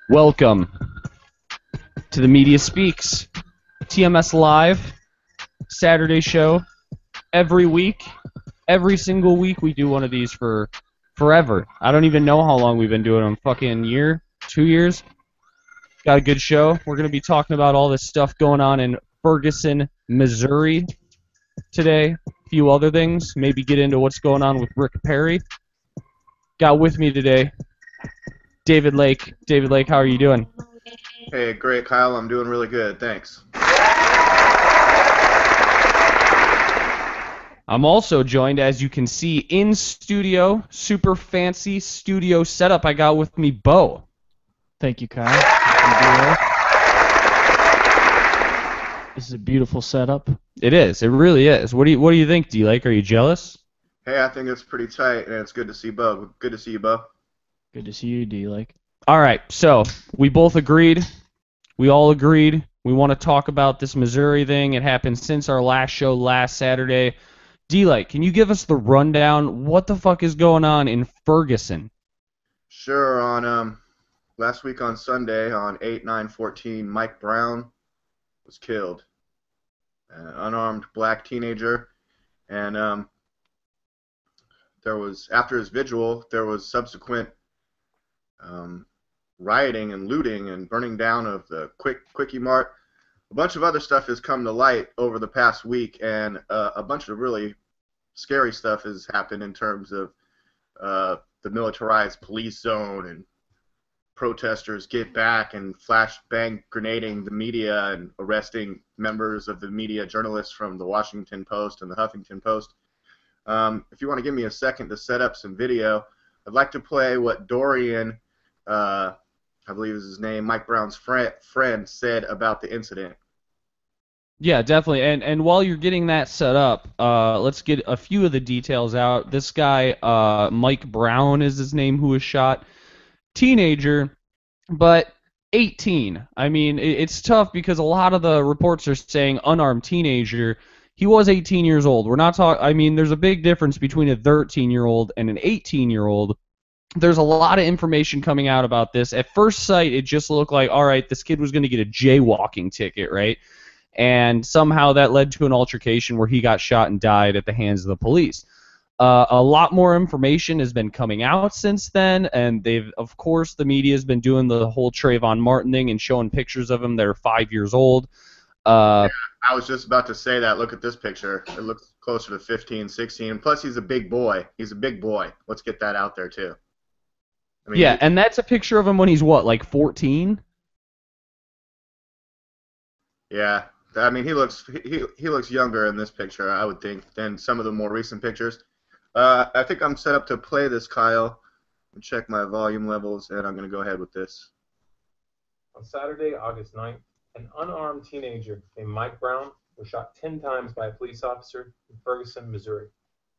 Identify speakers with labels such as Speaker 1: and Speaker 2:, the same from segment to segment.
Speaker 1: Welcome to the Media Speaks, TMS Live, Saturday show. Every week, every single week we do one of these for forever. I don't even know how long we've been doing them. Fucking year? 2 years? Got a good show. We're going to be talking about all this stuff going on in Ferguson, Missouri today. A few other things. Maybe get into what's going on with Rick Perry. Got with me today David Lake. David Lake, how are you doing?
Speaker 2: Hey, great, Kyle. I'm doing really good. Thanks.
Speaker 1: I'm also joined, as you can see, in studio, super fancy studio setup. I got with me Bo.
Speaker 3: Thank you, Kyle. This is a beautiful setup.
Speaker 1: It is. It really is. What do you think, D-Lake? Are you jealous?
Speaker 2: Hey, I think it's pretty tight, and it's good to see Bo. Good to see you, Bo.
Speaker 3: Good to see you, D-Lake.
Speaker 1: All right, so we both agreed. We all agreed. We want to talk about this Missouri thing. It happened since our last show last Saturday. D-Lake, can you give us the rundown? What the fuck is going on in Ferguson?
Speaker 2: Sure. On last week on Sunday, on 8/9/14, Mike Brown was killed. An unarmed black teenager, and there was, after his vigil, there was subsequent rioting and looting and burning down of the Quickie Mart. A bunch of other stuff has come to light over the past week, and a bunch of really scary stuff has happened in terms of the militarized police zone and protesters get back and flashbang grenading the media and arresting members of the media, journalists from the Washington Post and the Huffington Post. If you want to give me a second to set up some video, I'd like to play what Dorian, I believe is his name, Mike Brown's friend, said about the incident.
Speaker 1: Yeah, definitely. And while you're getting that set up, let's get a few of the details out. This guy, Mike Brown is his name, who was shot. Teenager, but 18. I mean, it's tough because a lot of the reports are saying unarmed teenager. He was 18 years old. We're not talking. I mean, there's a big difference between a 13-year-old and an 18-year-old. There's a lot of information coming out about this. At first sight, it just looked like, all right, this kid was going to get a jaywalking ticket, right? And somehow that led to an altercation where he got shot and died at the hands of the police. A lot more information has been coming out since then, and of course, the media has been doing the whole Trayvon Martin thing and showing pictures of him that are 5 years old.
Speaker 2: Yeah, I was just about to say that. Look at this picture. It looks closer to 15, 16. Plus, he's a big boy. He's a big boy. Let's get that out there, too. I mean,
Speaker 1: yeah, and that's a picture of him when he's, what, like 14?
Speaker 2: Yeah. I mean, he looks younger in this picture, I would think, than some of the more recent pictures. I think I'm set up to play this, Kyle. And check my volume levels, and I'm going to go ahead with this.
Speaker 4: On Saturday, August 9th, an unarmed teenager named Mike Brown was shot 10 times by a police officer in Ferguson, Missouri.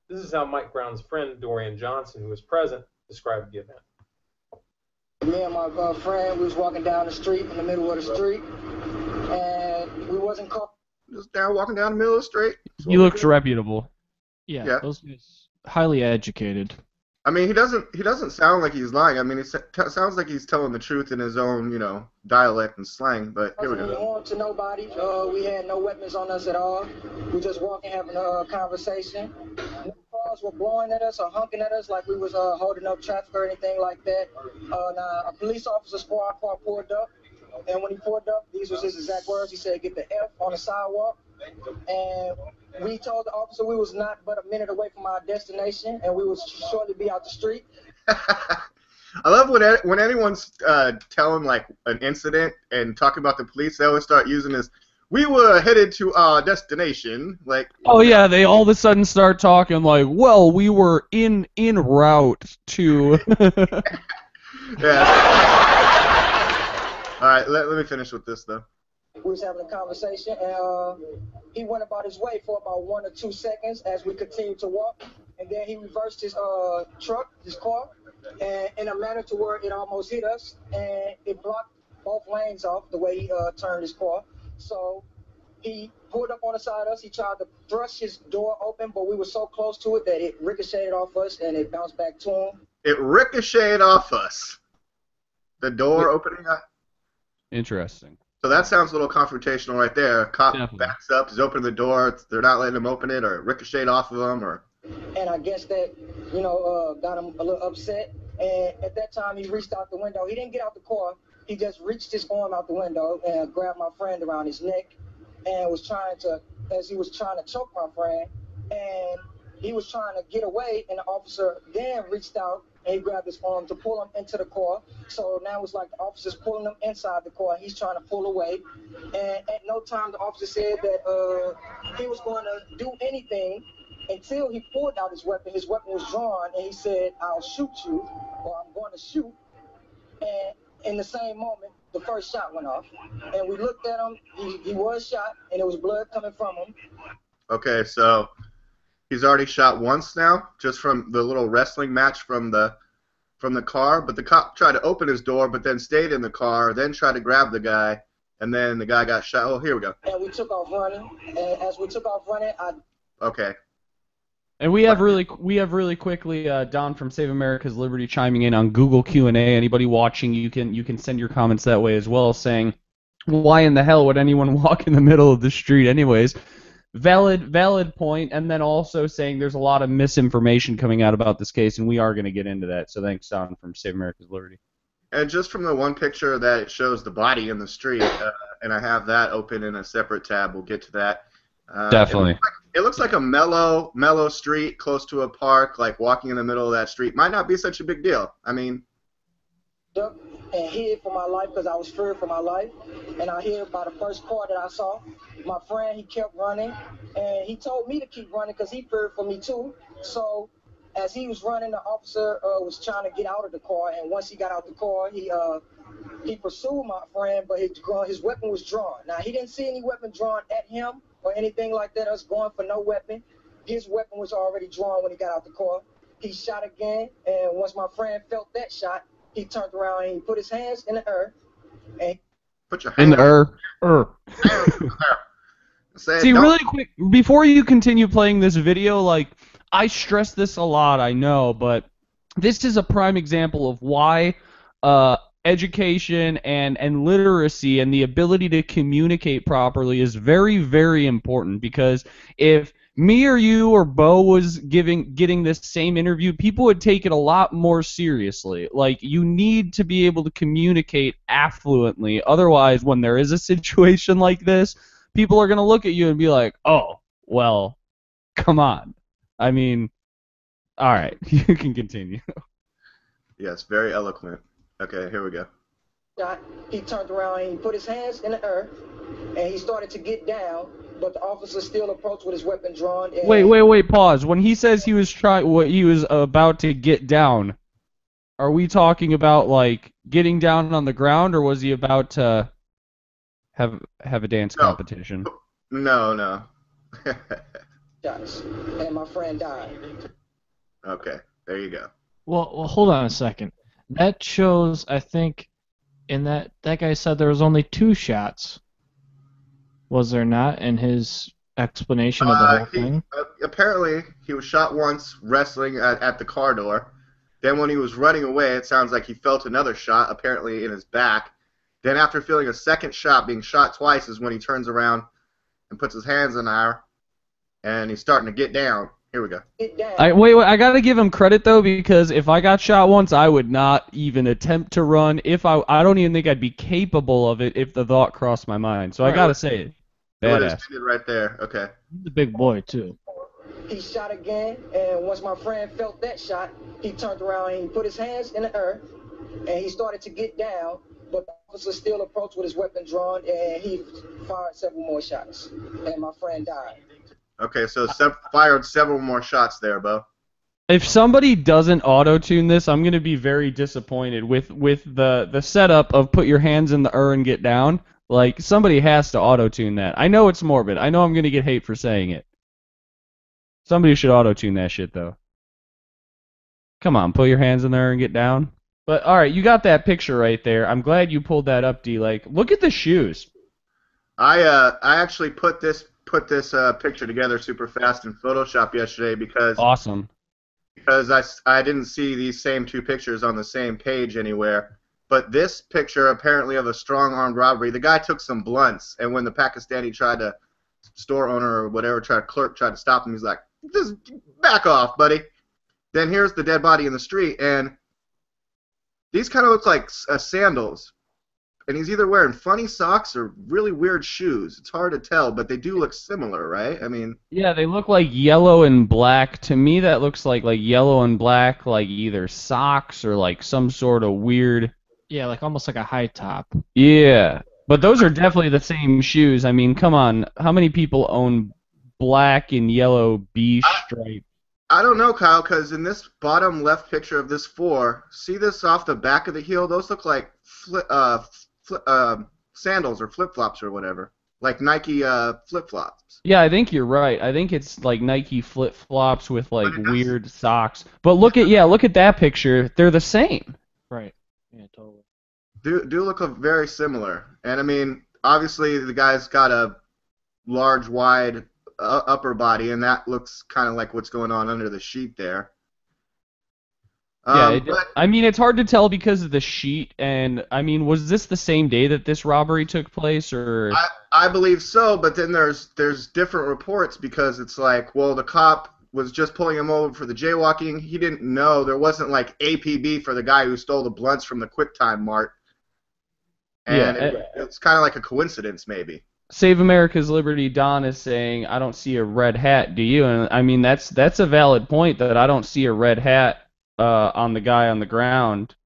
Speaker 4: This is how Mike Brown's friend, Dorian Johnson, who was present, described the event.
Speaker 5: Me and my friend, we was walking down the street, in the middle of the street, and we wasn't caught.
Speaker 2: Just walking down the middle of the street.
Speaker 1: He looks reputable.
Speaker 3: Yeah. Those guys highly educated.
Speaker 2: I mean, he doesn't sound like he's lying. I mean, it sounds like he's telling the truth in his own, dialect and slang. But here we go.
Speaker 5: We didn't want to nobody. We had no weapons on us at all. We just walking, having a conversation. No cars were blowing at us or honking at us like we was holding up traffic or anything like that. Now, a police officer for our car pulled up, and when he pulled up, these was his exact words. He said, "Get the F on the sidewalk." And we told the officer we was not but a minute away from our destination, and we would shortly be out the street.
Speaker 2: I love when anyone's telling like an incident and talking about the police, they always start using this. We were headed to our destination, like.
Speaker 1: Oh yeah, they all of a sudden start talking like, well, we were en route to.
Speaker 2: Yeah. All right, let me finish with this though.
Speaker 5: We was having a conversation, and he went about his way for about 1 or 2 seconds as we continued to walk, and then he reversed his car, and in a manner to where it almost hit us, and it blocked both lanes off the way he turned his car. So he pulled up on the side of us. He tried to thrust his door open, but we were so close to it that it ricocheted off us, and it bounced back to him.
Speaker 2: It ricocheted off us. The door opening up.
Speaker 1: Interesting.
Speaker 2: So that sounds a little confrontational right there. Cop
Speaker 1: Definitely.
Speaker 2: backs up, he's opening the door. They're not letting him open it, or it ricocheted off of him, or.
Speaker 5: And I guess that, got him a little upset. And at that time, he reached out the window. He didn't get out the car. He just reached his arm out the window and grabbed my friend around his neck and as he was trying to choke my friend, and he was trying to get away, and the officer then reached out and he grabbed his arm to pull him into the car. So now it's like the officer's pulling him inside the car. He's trying to pull away. And at no time the officer said that he was going to do anything until he pulled out his weapon. His weapon was drawn, and he said, "I'll shoot you," or "I'm going to shoot." And in the same moment, the first shot went off. And we looked at him. He was shot, and there was blood coming from him.
Speaker 2: Okay, so he's already shot once now, just from the little wrestling match from the car. But the cop tried to open his door, but then stayed in the car, then tried to grab the guy, and then the guy got shot. Oh, here we go.
Speaker 5: And we took off running. And as we took off running,
Speaker 2: Okay.
Speaker 1: And we have really quickly Don from Save America's Liberty chiming in on Google Q&A. Anybody watching, you can send your comments that way as well, saying, why in the hell would anyone walk in the middle of the street anyways? Valid point, and then also saying there's a lot of misinformation coming out about this case, and we are going to get into that. So thanks, Don from Save America's Liberty.
Speaker 2: And just from the one picture that it shows the body in the street, and I have that open in a separate tab. We'll get to that.
Speaker 1: Definitely.
Speaker 2: It looks like a mellow street close to a park. Like walking in the middle of that street might not be such a big deal. I mean,
Speaker 5: and hid for my life because I was feared for my life. And I hid by the first car that I saw. My friend, he kept running, and he told me to keep running because he feared for me too. So as he was running, the officer was trying to get out of the car, and once he got out the car, he pursued my friend, but his weapon was drawn. Now, he didn't see any weapon drawn at him or anything like that, us going for no weapon. His weapon was already drawn when he got out the car. He shot again, and once my friend felt that shot, he turned around and he put his hands in the earth. And
Speaker 2: put your hands
Speaker 1: in the See, really quick, before you continue playing this video, like, I stress this a lot, I know, but this is a prime example of why education and literacy and the ability to communicate properly is very, very important, because if me or you or Bo was getting this same interview, people would take it a lot more seriously. Like, you need to be able to communicate affluently. Otherwise, when there is a situation like this, people are going to look at you and be like, oh, well, come on. I mean, all right, you can continue.
Speaker 2: Yes, very eloquent. Okay, here we go.
Speaker 5: He turned around and he put his hands in the earth, and he started to get down, but the officer still approached with his weapon drawn. And
Speaker 1: Wait, pause. When he says he was about to get down, are we talking about like getting down on the ground, or was he about to have a dance competition?
Speaker 2: No.
Speaker 5: Shots, and my friend died.
Speaker 2: Okay, there you go.
Speaker 3: Well, hold on a second. That shows, I think, in that guy said there was only 2 shots. Was there not, in his explanation of the whole thing?
Speaker 2: Apparently, he was shot once wrestling at the car door. Then when he was running away, it sounds like he felt another shot, apparently in his back. Then after feeling a second shot, being shot twice, is when he turns around and puts his hands in the air, and he's starting to get down. Here we go.
Speaker 1: Wait, I gotta give him credit though, because if I got shot once, I would not even attempt to run. I don't even think I'd be capable of it if the thought crossed my mind. So I gotta say it. Badass.
Speaker 2: Right there. Okay.
Speaker 3: He's a big boy too.
Speaker 5: He shot again, and once my friend felt that shot, he turned around and he put his hands in the earth, and he started to get down, but the officer still approached with his weapon drawn, and he fired several more shots, and my friend died.
Speaker 2: Okay, so fired several more shots there, Bo.
Speaker 1: If somebody doesn't auto-tune this, I'm going to be very disappointed with the setup of put your hands in the and get down. Like, somebody has to auto-tune that. I know it's morbid. I know I'm going to get hate for saying it. Somebody should auto-tune that shit, though. Come on, put your hands in there and get down. But, alright, you got that picture right there. I'm glad you pulled that up, D. Like, look at the shoes.
Speaker 2: I actually put this picture together super fast in Photoshop yesterday because
Speaker 1: awesome.
Speaker 2: Because I didn't see these same 2 pictures on the same page anywhere, But this picture apparently of a strong armed robbery, the guy took some blunts, and when the Pakistani store owner or whatever, clerk tried to stop him, he's like, just back off, buddy. Then here's the dead body in the street, and these kind of look like sandals. And he's either wearing funny socks or really weird shoes. It's hard to tell, but they do look similar, right? I mean...
Speaker 1: Yeah, they look like yellow and black. To me, that looks like yellow and black, like either socks or like some sort of weird...
Speaker 3: Yeah, like almost like a high top.
Speaker 1: Yeah, but those are definitely the same shoes. I mean, come on. How many people own black and yellow B stripe?
Speaker 2: I don't know, Kyle, because in this bottom left picture of this 4, see this off the back of the heel? Those look like sandals or flip-flops or whatever, like Nike flip-flops.
Speaker 1: Yeah, I think you're right. I think it's like Nike flip-flops with like weird socks. But look at that picture. They're the same.
Speaker 3: Right. Yeah, totally.
Speaker 2: Do look very similar. And I mean, obviously the guy's got a large, wide upper body, and that looks kind of like what's going on under the sheet there.
Speaker 1: I mean, it's hard to tell because of the sheet, and I mean, was this the same day that this robbery took place, or?
Speaker 2: I believe so, but then there's different reports because it's like, well, the cop was just pulling him over for the jaywalking. He didn't know there wasn't like APB for the guy who stole the blunts from the QuickTime Mart, and it's kind of like a coincidence, maybe.
Speaker 1: Save America's Liberty Don is saying, I don't see a red hat, do you? And I mean, that's a valid point, that I don't see a red hat on the guy on the ground,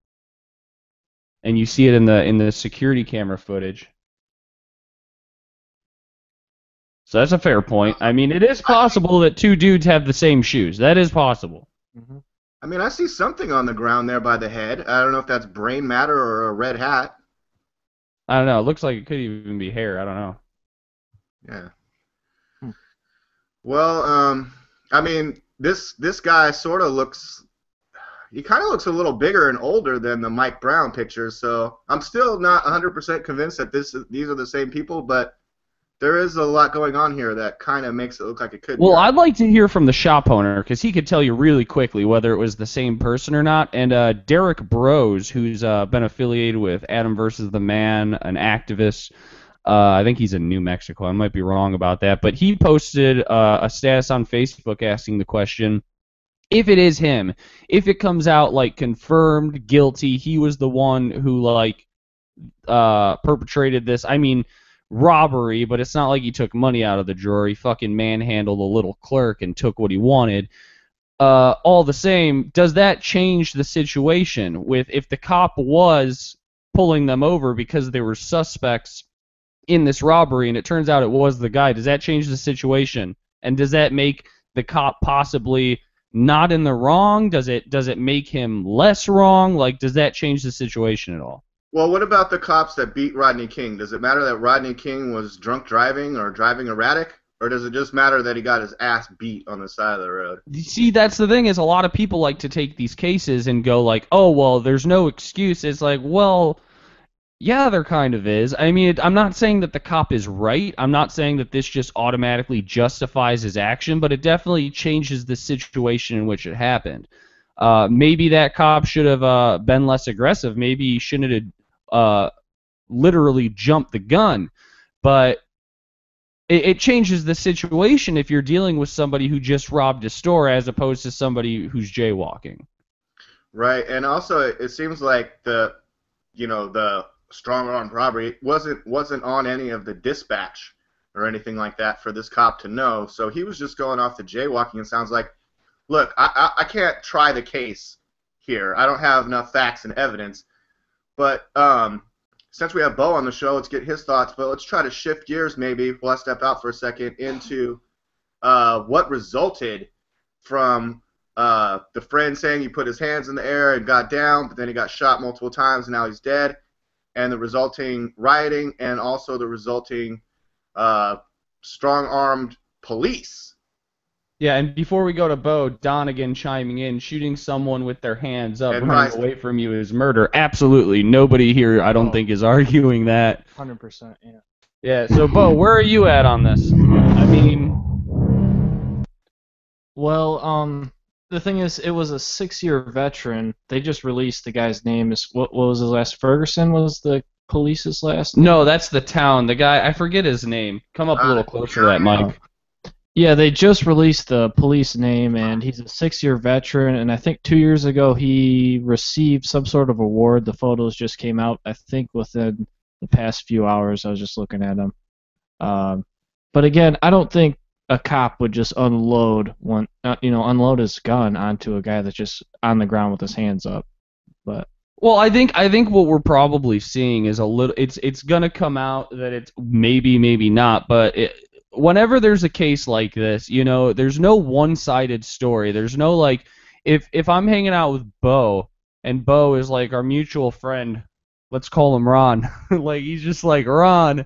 Speaker 1: and you see it in the security camera footage. So that's a fair point. I mean, it is possible that two dudes have the same shoes. That is possible.
Speaker 3: Mm-hmm.
Speaker 2: I mean, I see something on the ground there by the head. I don't know if that's brain matter or a red hat.
Speaker 1: I don't know. It looks like it could even be hair. I don't know.
Speaker 2: Yeah. Well, I mean, this guy sort of looks... He kind of looks a little bigger and older than the Mike Brown pictures, so I'm still not 100% convinced that these are the same people, but there is a lot going on here that kind of makes it look like it could be.
Speaker 1: Well, I'd like to hear from the shop owner, because he could tell you really quickly whether it was the same person or not. And Derek Bros, who's been affiliated with Adam versus the Man, an activist, I think he's in New Mexico. I might be wrong about that, but he posted a status on Facebook asking the question, if it is him, if it comes out like confirmed guilty, he was the one who like perpetrated this. I mean, robbery, but it's not like he took money out of the drawer. He fucking manhandled a little clerk and took what he wanted. All the same, does that change the situation with if the cop was pulling them over because they were suspects in this robbery and it turns out it was the guy? Does that change the situation? And does that make the cop possibly not in the wrong? Does it make him less wrong? Like, does that change the situation at all?
Speaker 2: Well, what about the cops that beat Rodney King? Does it matter that Rodney King was drunk driving or driving erratic? Or does it just matter that he got his ass beat on the side of the road?
Speaker 1: You see, that's the thing, is a lot of people like to take these cases and go like, oh, well, there's no excuse. It's like, well, yeah, there kind of is. I mean, I'm not saying that the cop is right. I'm not saying that this just automatically justifies his action, but it definitely changes the situation in which it happened. Maybe that cop should have been less aggressive. Maybe he shouldn't have literally jumped the gun. But it changes the situation if you're dealing with somebody who just robbed a store as opposed to somebody who's jaywalking.
Speaker 2: Right, and also it seems like the strong-armed robbery wasn't on any of the dispatch or anything like that for this cop to know. So he was just going off the jaywalking. It sounds like, look, I can't try the case here. I don't have enough facts and evidence. But since we have Bo on the show, let's get his thoughts. But let's try to shift gears maybe, while I step out for a second, into what resulted from the friend saying he put his hands in the air and got down, but then he got shot multiple times and now he's dead, and the resulting rioting and also the resulting strong-armed police.
Speaker 1: Yeah, and before we go to Bo, Don again chiming in, shooting someone with their hands up, running away from you is murder. Absolutely. Nobody here, I don't think, is arguing that.
Speaker 3: 100%, yeah.
Speaker 1: Yeah, so Bo, where are you at on this? I mean...
Speaker 3: Well, The thing is, it was a 6-year veteran. They just released the guy's name. What was his last? Ferguson was the police's last name?
Speaker 1: No, that's the town. The guy, I forget his name. Come up a little closer to that mic.
Speaker 3: Yeah, they just released the police name, and he's a 6-year veteran, and I think 2 years ago he received some sort of award. The photos just came out, I think, within the past few hours. I was just looking at them. But again, I don't think a cop would just unload his gun onto a guy that's just on the ground with his hands up. But
Speaker 1: Well, I think what we're probably seeing is a little. It's gonna come out that it's maybe not, but whenever there's a case like this, there's no one-sided story. There's no like, if I'm hanging out with Bo, and Bo is like our mutual friend, let's call him Ron. Like he's just like, Ron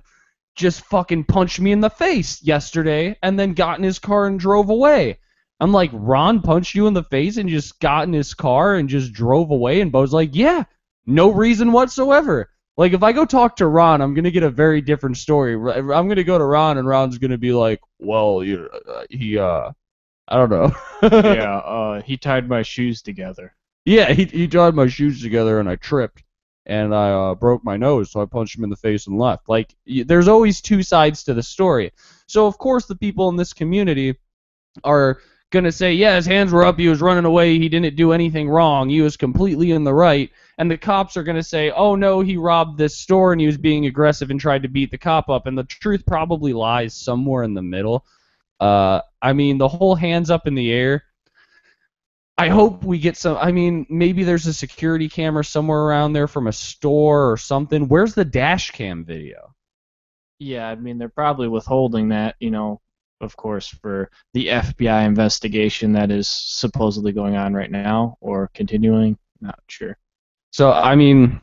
Speaker 1: just fucking punched me in the face yesterday, and then got in his car and drove away. I'm like, Ron punched you in the face and just got in his car and just drove away? And Bo's like, yeah, no reason whatsoever. Like, if I go talk to Ron, I'm going to get a very different story. I'm going to go to Ron, and Ron's going to be like, well, I don't know.
Speaker 3: yeah, he tied my shoes together.
Speaker 1: Yeah, he tied my shoes together, and I tripped, and I broke my nose, so I punched him in the face and left. Like, there's always two sides to the story. So, of course, the people in this community are going to say, yeah, his hands were up, he was running away, he didn't do anything wrong, he was completely in the right. And the cops are going to say, oh, no, he robbed this store and he was being aggressive and tried to beat the cop up. And the truth probably lies somewhere in the middle. I mean, the whole hands up in the air, I hope we get some. I mean, maybe there's a security camera somewhere around there from a store or something. Where's the dash cam video?
Speaker 3: Yeah, I mean, they're probably withholding that, of course, for the FBI investigation that is supposedly going on right now or continuing. Not sure.
Speaker 1: So, I mean,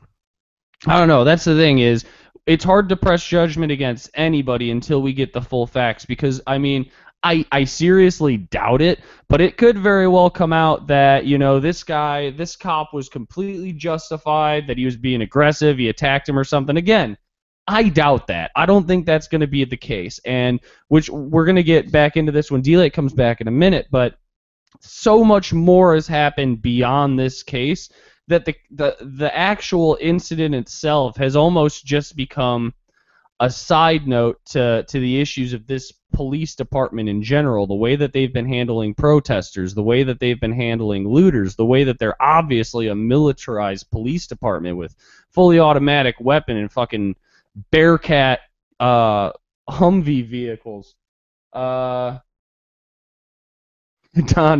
Speaker 1: I don't know. That's the thing is, it's hard to press judgment against anybody until we get the full facts because, I mean, I seriously doubt it, but it could very well come out that, this cop was completely justified, that he was being aggressive, he attacked him or something. Again, I doubt that. I don't think that's going to be the case, and which we're going to get back into this when D-Lake comes back in a minute, but so much more has happened beyond this case that the actual incident itself has almost just become a side note to the issues of this police department in general, the way that they've been handling protesters, the way that they've been handling looters, the way that they're obviously a militarized police department with fully automatic weapon and fucking Bearcat Humvee vehicles. Don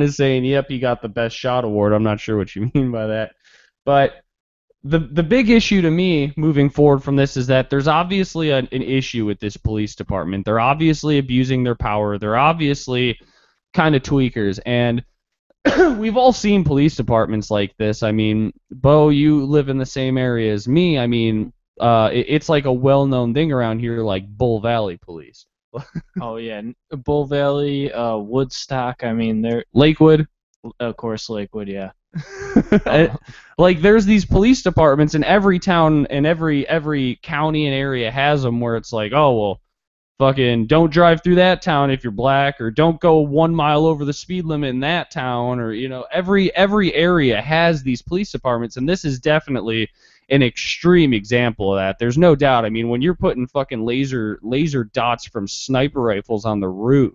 Speaker 1: is saying, yep, he got the best shot award. I'm not sure what you mean by that. But the big issue to me moving forward from this is that there's obviously an issue with this police department. They're obviously abusing their power. They're obviously kind of tweakers. And we've all seen police departments like this. I mean, Bo, you live in the same area as me. I mean, it's like a well-known thing around here, like Bull Valley Police.
Speaker 3: Oh, yeah. Bull Valley, Woodstock, I mean, they're...
Speaker 1: Lakewood.
Speaker 3: Of course, Lakewood, yeah.
Speaker 1: Like, there's these police departments in every town and every county and area has them where it's like, oh, well, fucking don't drive through that town if you're black, or don't go 1 mile over the speed limit in that town, or, every area has these police departments, and this is definitely an extreme example of that. There's no doubt. I mean, when you're putting fucking laser dots from sniper rifles on the roof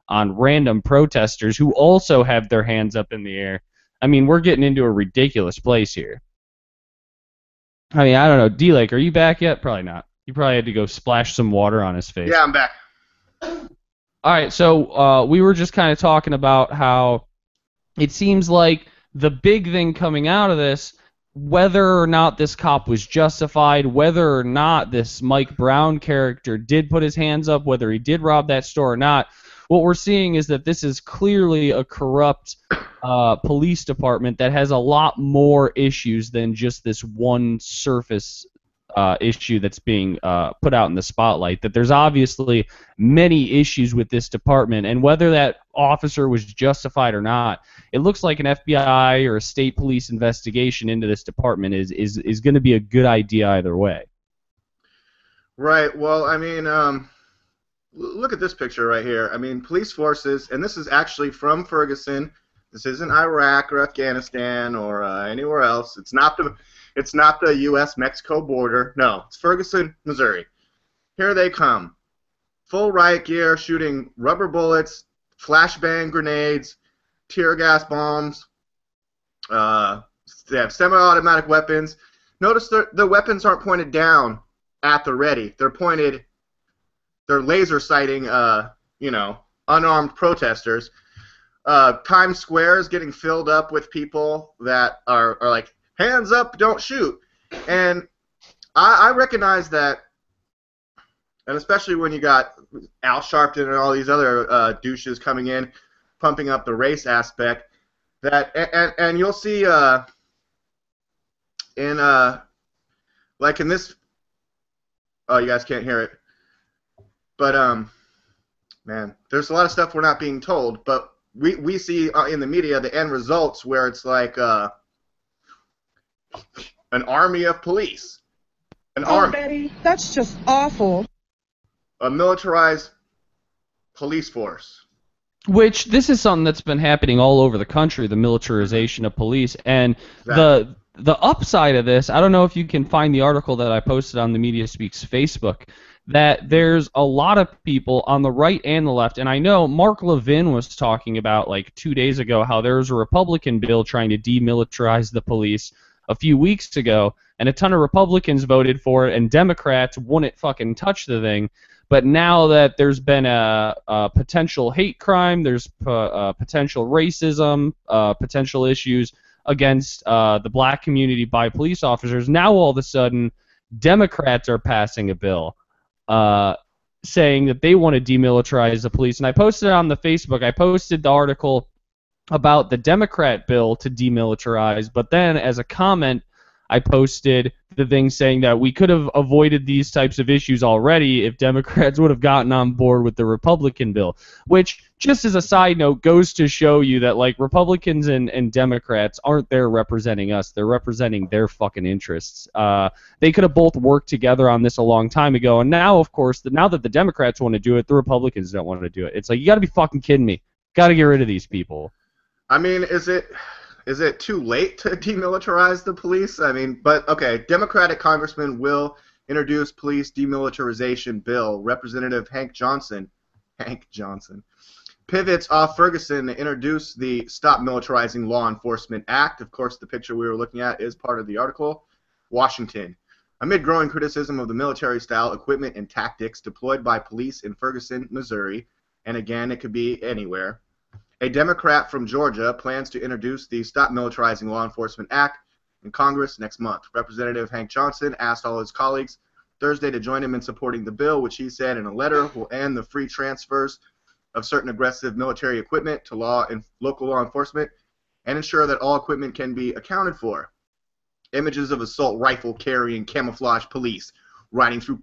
Speaker 1: on random protesters who also have their hands up in the air, I mean, we're getting into a ridiculous place here. I mean, I don't know. D-Lake, are you back yet? Probably not. You probably had to go splash some water on his face.
Speaker 2: Yeah, I'm back.
Speaker 1: All right, so we were just kind of talking about how it seems like the big thing coming out of this, whether or not this cop was justified, whether or not this Mike Brown character did put his hands up, whether he did rob that store or not, what we're seeing is that this is clearly a corrupt police department that has a lot more issues than just this one surface issue that's being put out in the spotlight. That there's obviously many issues with this department, and whether that officer was justified or not, it looks like an FBI or a state police investigation into this department is going to be a good idea either way.
Speaker 2: Right. Well, I mean, look at this picture right here. I mean, police forces, and this is actually from Ferguson. This isn't Iraq or Afghanistan or anywhere else. It's not the U.S.-Mexico border. No, it's Ferguson, Missouri. Here they come. Full riot gear, shooting rubber bullets, flashbang grenades, tear gas bombs. They have semi-automatic weapons. Notice the weapons aren't pointed down at the ready. They're laser sighting, unarmed protesters. Times Square is getting filled up with people that are like, hands up, don't shoot. And I recognize that, and especially when you got Al Sharpton and all these other douches coming in, pumping up the race aspect, that and you'll see in this. Oh, you guys can't hear it, but man, there's a lot of stuff we're not being told, but we see in the media the end results where it's like an army of police,
Speaker 6: Betty, that's just awful.
Speaker 2: A militarized police force.
Speaker 1: Which this is something that's been happening all over the country, the militarization of police, and
Speaker 2: Exactly.
Speaker 1: the upside of this, I don't know if you can find the article that I posted on the Media Speaks Facebook, that there's a lot of people on the right and the left, and I know Mark Levin was talking about like 2 days ago how there was a Republican bill trying to demilitarize the police a few weeks ago, and a ton of Republicans voted for it, and Democrats wouldn't fucking touch the thing. But now that there's been a potential hate crime, there's potential racism, potential issues against the black community by police officers, now all of a sudden Democrats are passing a bill saying that they want to demilitarize the police. And I posted it on the Facebook. I posted the article about the Democrat bill to demilitarize, but then as a comment, I posted the thing saying that we could have avoided these types of issues already if Democrats would have gotten on board with the Republican bill, which, just as a side note, goes to show you that, like, Republicans and Democrats aren't there representing us. They're representing their fucking interests. They could have both worked together on this a long time ago, and now, of course, now that the Democrats want to do it, the Republicans don't want to do it. It's like, you got to be fucking kidding me. Got to get rid of these people.
Speaker 2: I mean, is it too late to demilitarize the police? I mean, but okay, Democratic congressman will introduce police demilitarization bill. Representative Hank Johnson pivots off Ferguson to introduce the Stop Militarizing Law Enforcement Act. Of course, the picture we were looking at is part of the article. Washington. Amid growing criticism of the military-style equipment and tactics deployed by police in Ferguson, Missouri, and again, it could be anywhere, a Democrat from Georgia plans to introduce the Stop Militarizing Law Enforcement Act in Congress next month. Representative Hank Johnson asked all his colleagues Thursday to join him in supporting the bill, which he said in a letter will end the free transfers of certain aggressive military equipment to local law enforcement and ensure that all equipment can be accounted for. Images of assault rifle carrying camouflage police riding through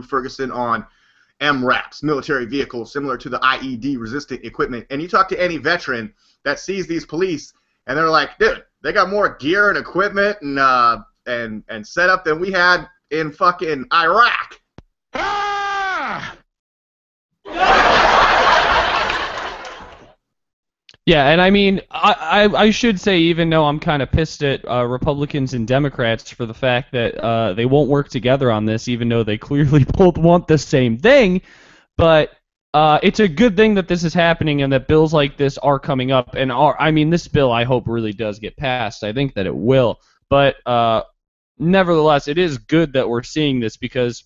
Speaker 2: Ferguson on MRAPs, military vehicles similar to the IED-resistant equipment. And you talk to any veteran that sees these police, and they're like, dude, they got more gear and equipment and setup than we had in fucking Iraq.
Speaker 1: Ah! Yeah, and I mean, I should say, even though I'm kind of pissed at Republicans and Democrats for the fact that they won't work together on this, even though they clearly both want the same thing, but it's a good thing that this is happening and that bills like this are coming up. And I mean, this bill I hope really does get passed. I think that it will. But nevertheless, it is good that we're seeing this because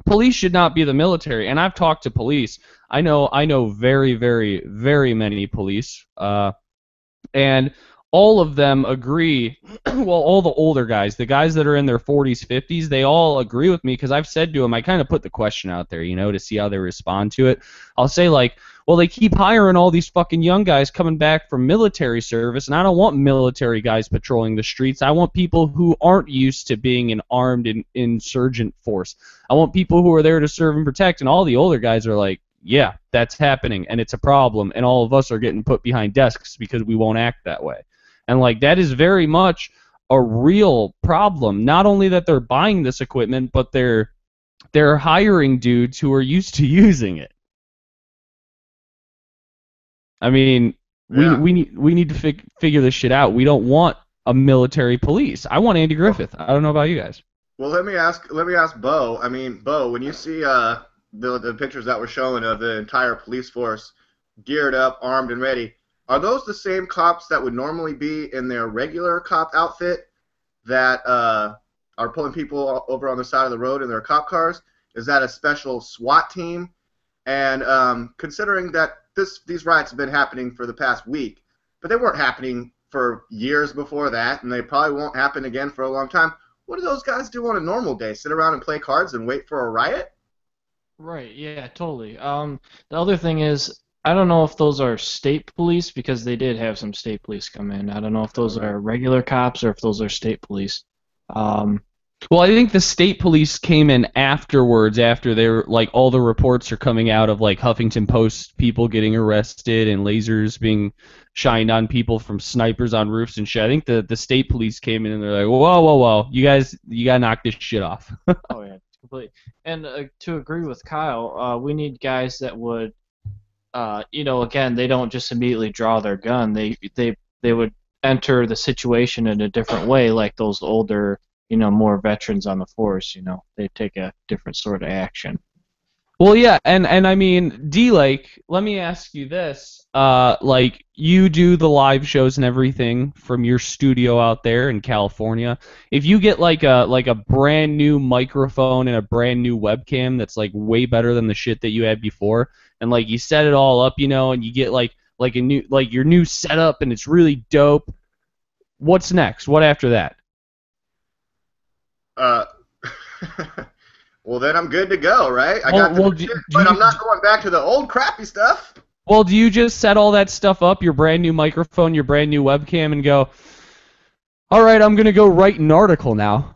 Speaker 1: police should not be the military. And I've talked to police. I know very, very, very many police, and all of them agree. Well, all the older guys, the guys that are in their 40s, 50s, they all agree with me because I've said to them, I kind of put the question out there, to see how they respond to it. I'll say, like, well, they keep hiring all these fucking young guys coming back from military service, and I don't want military guys patrolling the streets. I want people who aren't used to being an armed insurgent force. I want people who are there to serve and protect, and all the older guys are like, yeah, that's happening, and it's a problem, and all of us are getting put behind desks because we won't act that way. And, like, that is very much a real problem. Not only that they're buying this equipment, but they're hiring dudes who are used to using it. I mean,
Speaker 2: Yeah.
Speaker 1: We need to figure this shit out. We don't want a military police. I want Andy Griffith. I don't know about you guys.
Speaker 2: Well, let me ask Bo. I mean, Bo, when you see the pictures that we're showing of the entire police force geared up, armed, and ready, are those the same cops that would normally be in their regular cop outfit that are pulling people over on the side of the road in their cop cars? Is that a special SWAT team? And considering that these riots have been happening for the past week, but they weren't happening for years before that, and they probably won't happen again for a long time. What do those guys do on a normal day? Sit around and play cards and wait for a riot?
Speaker 3: Right, yeah, totally. The other thing is, I don't know if those are state police because they did have some state police come in. I don't know if those are regular cops or if those are state police. Um,
Speaker 1: Well, I think the state police came in afterwards, after they were like all the reports are coming out of like Huffington Post people getting arrested and lasers being shined on people from snipers on roofs and shit. I think the state police came in and they're like, whoa, you guys, you gotta knock this shit off.
Speaker 3: oh yeah, completely. And to agree with Kyle, we need guys that would, again, they don't just immediately draw their gun. They would enter the situation in a different way, like those older, more veterans on the force. They take a different sort of action.
Speaker 1: Well, yeah, and I mean, D-Lake, let me ask you this. Like, you do the live shows and everything from your studio out there in California. If you get like a brand new microphone and a brand new webcam that's like way better than the shit that you had before, and like you set it all up, and you get like a new, like your new setup and it's really dope, what's next? What after that?
Speaker 2: Uh, well, then I'm good to go, right? I
Speaker 1: Well,
Speaker 2: got the
Speaker 1: well,
Speaker 2: new shit, but I'm not going back to the old crappy stuff.
Speaker 1: Well, do you just set all that stuff up, your brand new microphone, your brand new webcam, and go, all right, I'm going to go write an article now?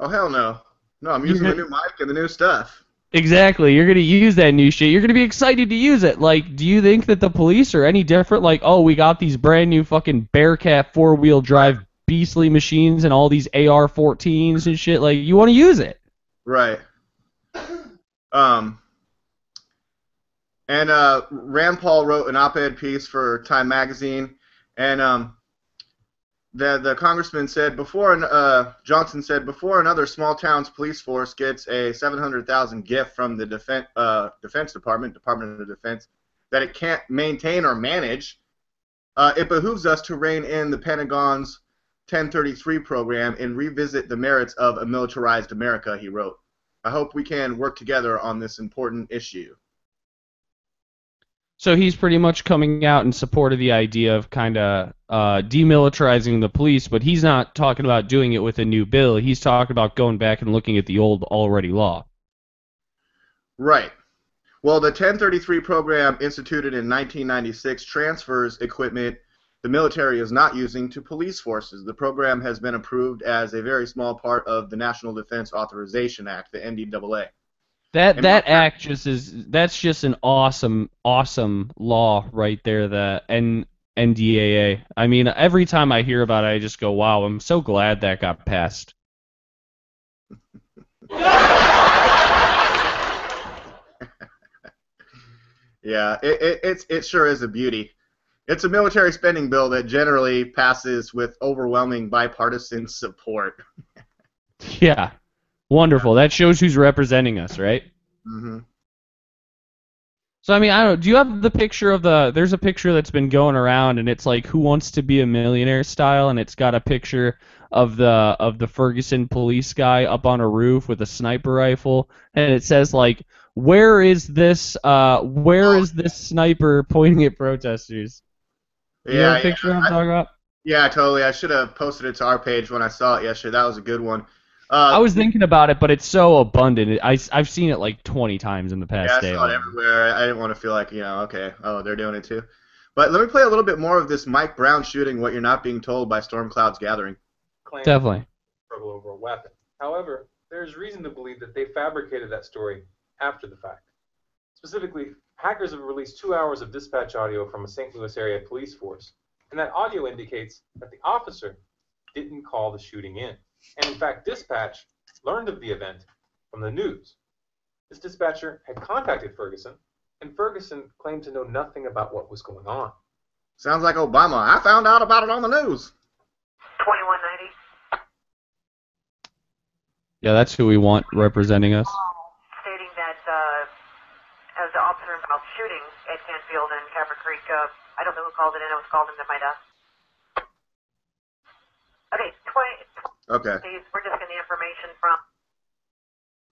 Speaker 2: Oh, hell no. No, I'm using the new mic and the new stuff.
Speaker 1: Exactly. You're going to use that new shit. You're going to be excited to use it. Like, do you think that the police are any different? Like, oh, we got these brand new fucking Bearcat four-wheel drive beastly machines and all these AR-14s and shit. Like, you want to use it.
Speaker 2: Right. And Rand Paul wrote an op-ed piece for Time Magazine, and the congressman said Johnson said before another small town's police force gets a $700,000 gift from the Defense Department of Defense that it can't maintain or manage, it behooves us to rein in the Pentagon's 1033 program and revisit the merits of a militarized America, he wrote. I hope we can work together on this important issue.
Speaker 1: So he's pretty much coming out in support of the idea of kind of demilitarizing the police, but he's not talking about doing it with a new bill. He's talking about going back and looking at the old already law.
Speaker 2: Right. Well, the 1033 program instituted in 1996 transfers equipment the military is not using to police forces. The program has been approved as a very small part of the National Defense Authorization Act, the NDAA.
Speaker 1: That act that's just an awesome law right there, the NDAA. I mean, every time I hear about it, I just go, wow, I'm so glad that got passed.
Speaker 2: Yeah, it sure is a beauty. It's a military spending bill that generally passes with overwhelming bipartisan support.
Speaker 1: Yeah. Wonderful. That shows who's representing us, right?
Speaker 2: Mm-hmm.
Speaker 1: So, I mean, I don't know. Do you have the picture of there's a picture that's been going around, and it's like Who Wants to Be a Millionaire style, and it's got a picture of the Ferguson police guy up on a roof with a sniper rifle, and it says, like, where is this sniper pointing at protesters? You know what picture I'm talking about?
Speaker 2: Yeah, totally. I should have posted it to our page when I saw it yesterday. That was a good one.
Speaker 1: I was thinking about it, but it's so abundant. I've seen it like 20 times in the past day.
Speaker 2: Yeah, I saw it everywhere. I didn't want to feel like, okay, oh, they're doing it too. But let me play a little bit more of this Mike Brown shooting, What You're Not Being Told by Storm Clouds Gathering.
Speaker 1: Definitely.
Speaker 4: Struggle over a weapon. However, there's reason to believe that they fabricated that story after the fact. Specifically, hackers have released 2 hours of dispatch audio from a St. Louis area police force, and that audio indicates that the officer didn't call the shooting in. And in fact, dispatch learned of the event from the news. This dispatcher had contacted Ferguson, and Ferguson claimed to know nothing about what was going on.
Speaker 2: Sounds like Obama. I found out about it on the news.
Speaker 7: 2190.
Speaker 1: Yeah, that's who we want representing us.
Speaker 7: Stating that as the officer involved shooting at Canfield and Capper Creek, I don't know who called it in. It was called into my desk. Okay, 20.
Speaker 2: Okay.
Speaker 7: We're just getting the information from.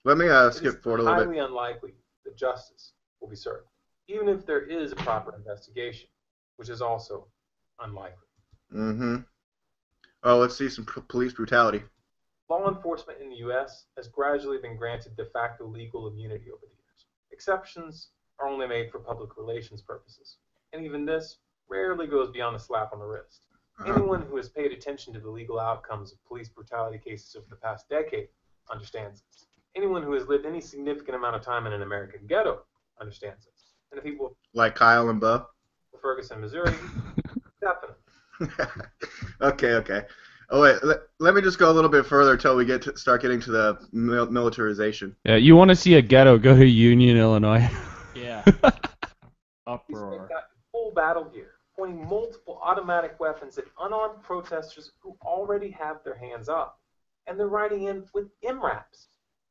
Speaker 2: Let me skip forward a little bit.
Speaker 4: Highly unlikely that justice will be served, even if there is a proper investigation, which is also unlikely.
Speaker 2: Mm-hmm. Oh, let's see some police brutality.
Speaker 4: Law enforcement in the U.S. has gradually been granted de facto legal immunity over the years. Exceptions are only made for public relations purposes, and even this rarely goes beyond a slap on the wrist. Anyone who has paid attention to the legal outcomes of police brutality cases over the past decade understands this. Anyone who has lived any significant amount of time in an American ghetto understands this. And the people
Speaker 2: like Kyle and Bo?
Speaker 4: Ferguson, Missouri, definitely.
Speaker 2: Okay. Oh, wait, let me just go a little bit further until we start getting to the militarization.
Speaker 1: Yeah, you want to see a ghetto, go to Union, Illinois.
Speaker 3: Yeah.
Speaker 4: They've
Speaker 3: Uproar.
Speaker 4: got full battle gear, pointing multiple automatic weapons at unarmed protesters who already have their hands up. And they're riding in with MRAPs.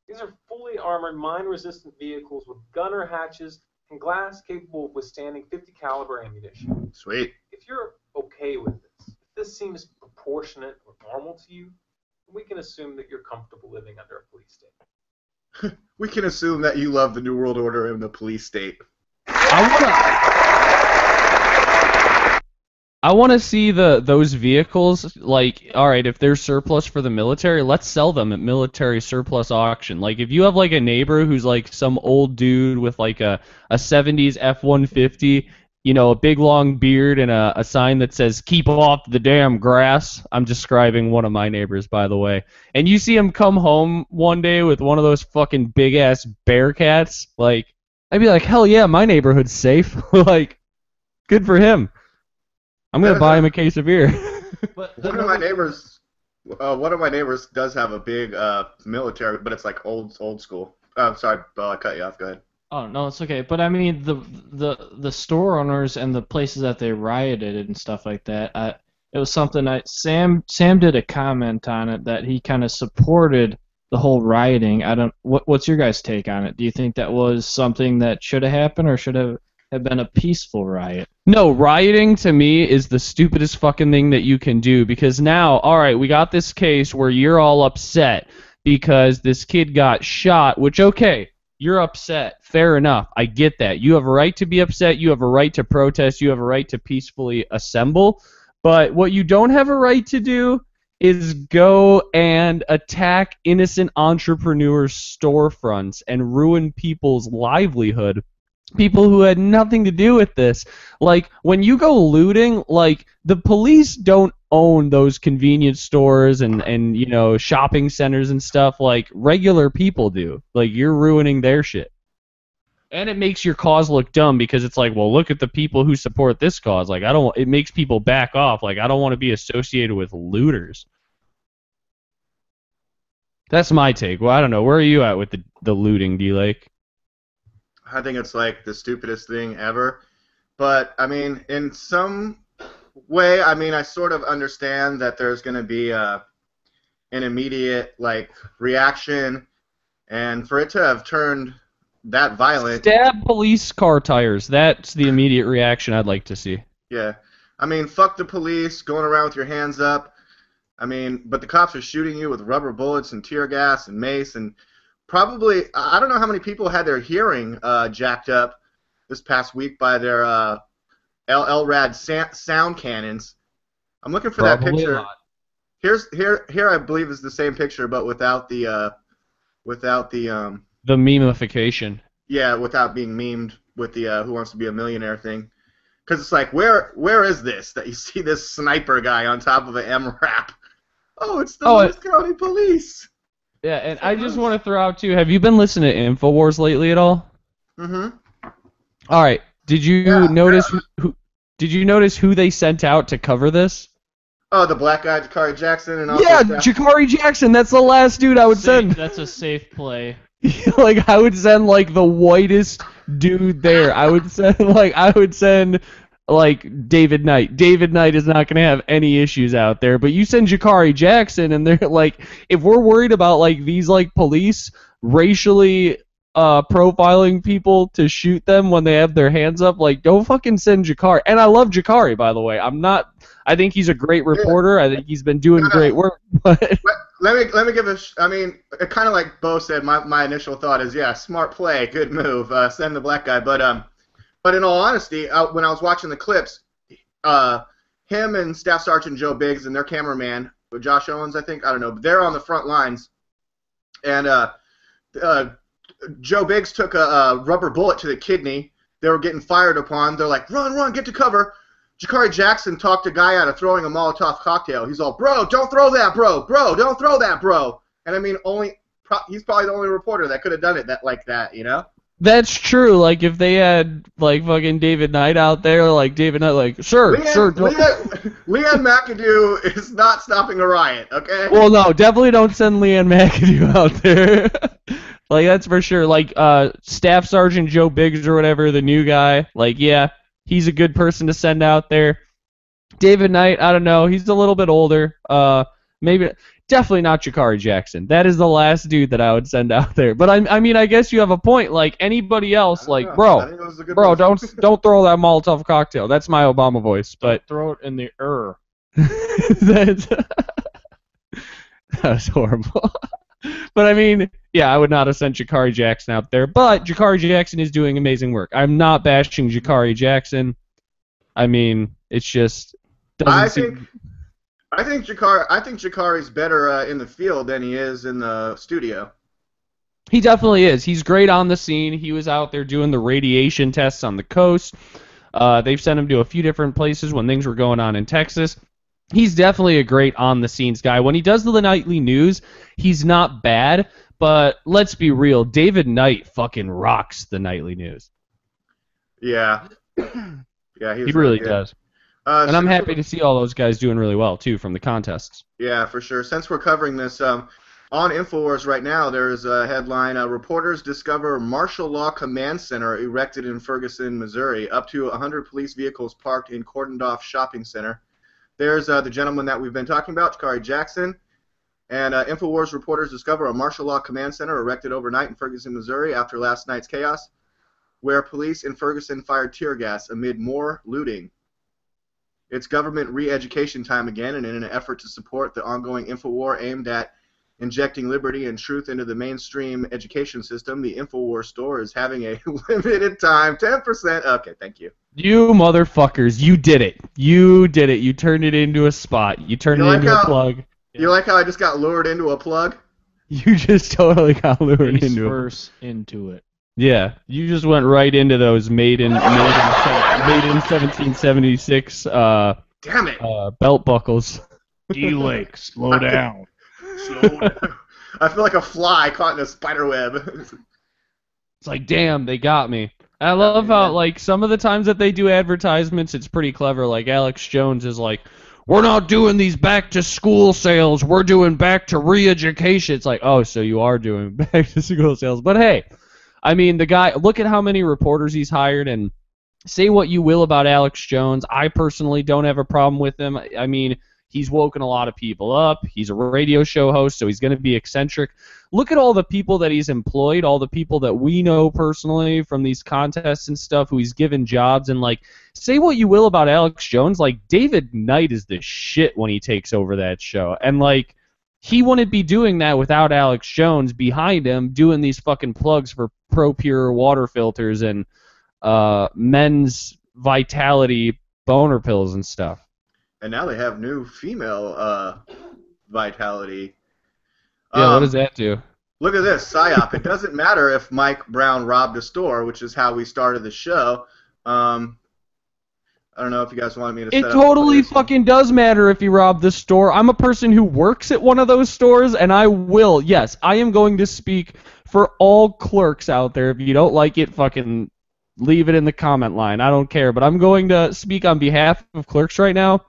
Speaker 4: These are fully armored, mine-resistant vehicles with gunner hatches and glass capable of withstanding .50 caliber ammunition.
Speaker 2: Sweet.
Speaker 4: If you're okay with this, if this seems proportionate or normal to you, we can assume that you're comfortable living under a police state.
Speaker 2: We can assume that you love the New World Order and the police state.
Speaker 1: I want to see those vehicles, like, all right, if there's surplus for the military, let's sell them at military surplus auction. Like, if you have, like, a neighbor who's, like, some old dude with, like, a 70s F-150, you know, a big, long beard and a sign that says, keep off the damn grass. I'm describing one of my neighbors, by the way. And you see him come home one day with one of those fucking big-ass Bearcats, like, I'd be like, hell yeah, my neighborhood's safe. Like, good for him. I'm gonna buy him a case of beer.
Speaker 3: But
Speaker 2: one of my neighbors does have a big military, but it's like old school. Sorry, I cut you off. Go ahead.
Speaker 3: Oh no, it's okay. But I mean, the store owners and the places that they rioted and stuff like that. It was something Sam did a comment on it that he kind of supported the whole rioting. What's your guys' take on it? Do you think that was something that should have happened or should have been a peaceful riot?
Speaker 1: No, rioting to me is the stupidest fucking thing that you can do, because now, alright, we got this case where you're all upset because this kid got shot, which, okay, you're upset. Fair enough. I get that. You have a right to be upset. You have a right to protest. You have a right to peacefully assemble. But what you don't have a right to do is go and attack innocent entrepreneurs' storefronts and ruin people's livelihood. People who had nothing to do with this. Like, when you go looting, like, the police don't own those convenience stores and you know, shopping centers and stuff like regular people do. Like, you're ruining their shit. And it makes your cause look dumb because it's like, well, look at the people who support this cause. Like, it makes people back off. Like, I don't want to be associated with looters. That's my take. Well, I don't know. Where are you at with the looting, D-Lake?
Speaker 2: I think it's like the stupidest thing ever. But, I mean, in some way, I mean, I sort of understand that there's going to be an immediate, like, reaction. And for it to have turned that violent...
Speaker 1: Stab police car tires. That's the immediate reaction I'd like to see.
Speaker 2: Yeah. I mean, fuck the police, going around with your hands up. I mean, but the cops are shooting you with rubber bullets and tear gas and mace and... Probably, I don't know how many people had their hearing jacked up this past week by their LRAD sound cannons. I'm looking for that picture. Here I believe is the same picture, but without the
Speaker 1: the memification.
Speaker 2: Yeah, without being memed with the Who Wants to Be a Millionaire thing. Because it's like, where is this that you see this sniper guy on top of an MRAP? Oh, it's the Lewis County Police.
Speaker 1: Yeah, and I just want to throw out, too, have you been listening to InfoWars lately at all?
Speaker 2: Mm-hmm.
Speaker 1: All right. Did you notice who they sent out to cover this?
Speaker 2: Oh, the black guy, Jakari Jackson, and also
Speaker 1: Jakari Jackson. That's the last dude I would send.
Speaker 3: That's a safe play.
Speaker 1: Like, I would send, like, the whitest dude there. I would send like David Knight. David Knight is not going to have any issues out there. But you send Jakari Jackson, and they're like, if we're worried about like these like police racially profiling people to shoot them when they have their hands up, like don't fucking send Jakari. And I love Jakari, by the way. I think he's a great reporter. I think he's been doing great work. But
Speaker 2: let me give I mean, kind of like Bo said, my initial thought is, yeah, smart play, good move, send the black guy. But in all honesty, when I was watching the clips, him and Staff Sergeant Joe Biggs and their cameraman, Josh Owens, I think, I don't know, but they're on the front lines. And Joe Biggs took a rubber bullet to the kidney. They were getting fired upon. They're like, run, get to cover. Jakari Jackson talked a guy out of throwing a Molotov cocktail. He's all, bro, don't throw that, bro. Bro, don't throw that, bro. And I mean, he's probably the only reporter that could have done it like that, you know?
Speaker 1: that's true. Like if they had like fucking David Knight out there, like David Knight, like sure.
Speaker 2: Leanne McAdoo is not stopping a riot, okay?
Speaker 1: Well, no, definitely don't send Leanne McAdoo out there. Like that's for sure. Like Staff Sergeant Joe Biggs or whatever, the new guy. Like yeah, he's a good person to send out there. David Knight, I don't know. He's a little bit older. Maybe. Definitely not Jakari Jackson. That is the last dude that I would send out there. But I mean, I guess you have a point. Like anybody else, like bro, don't throw that Molotov cocktail. That's my Obama voice. But
Speaker 3: throw it in the
Speaker 1: that was horrible. But I mean, yeah, I would not have sent Jakari Jackson out there. But Jakari Jackson is doing amazing work. I'm not bashing Jakari Jackson. I mean, it's just doesn't.
Speaker 2: I think Jakari's better in the field than he is in the studio.
Speaker 1: He definitely is. He's great on the scene. He was out there doing the radiation tests on the coast. They've sent him to a few different places when things were going on in Texas. He's definitely a great on-the-scenes guy. When he does the nightly news, he's not bad, but let's be real. David Knight fucking rocks the nightly news.
Speaker 2: Yeah. Yeah,
Speaker 1: he really does. And I'm happy to see all those guys doing really well, too, from the contests.
Speaker 2: Yeah, for sure. Since we're covering this, on InfoWars right now, there's a headline, reporters discover martial law command center erected in Ferguson, Missouri. Up to 100 police vehicles parked in cordoned-off shopping center. There's the gentleman that we've been talking about, Jakari Jackson. And InfoWars reporters discover a martial law command center erected overnight in Ferguson, Missouri after last night's chaos, where police in Ferguson fired tear gas amid more looting. It's government re-education time again, and in an effort to support the ongoing InfoWar aimed at injecting liberty and truth into the mainstream education system, the InfoWar store is having a limited time 10%. Okay, thank you.
Speaker 1: You motherfuckers, you did it. You did it. You turned it into a spot. You turned it into a plug.
Speaker 2: You like how I just got lured into a plug?
Speaker 1: You just totally got lured
Speaker 3: into it.
Speaker 1: Yeah, you just went right into those made in 1776
Speaker 2: damn it.
Speaker 1: Belt buckles.
Speaker 3: D-Lake, slow down.
Speaker 2: I feel like a fly caught in a spider web.
Speaker 1: It's like, damn, they got me. I love how, like, some of the times that they do advertisements, it's pretty clever. Like, Alex Jones is like, we're not doing these back-to-school sales. We're doing back-to-re-education. It's like, oh, so you are doing back-to-school sales. But, hey, I mean, the guy, look at how many reporters he's hired, and say what you will about Alex Jones. I personally don't have a problem with him. I mean, he's woken a lot of people up. He's a radio show host, so he's going to be eccentric. Look at all the people that he's employed, all the people that we know personally from these contests and stuff who he's given jobs. And, like, say what you will about Alex Jones, like, David Knight is the shit when he takes over that show. And, like, he wouldn't be doing that without Alex Jones behind him doing these fucking plugs for Pro Pure water filters and men's vitality boner pills and stuff.
Speaker 2: And now they have new female vitality.
Speaker 1: Yeah, what does that do?
Speaker 2: Look at this, PSYOP. It doesn't matter if Mike Brown robbed a store, which is how we started the show. I don't know if you guys wanted me to set up.
Speaker 1: It totally fucking does matter if you rob this store. I'm a person who works at one of those stores, and I will. Yes, I am going to speak for all clerks out there. If you don't like it, fucking leave it in the comment line. I don't care. But I'm going to speak on behalf of clerks right now.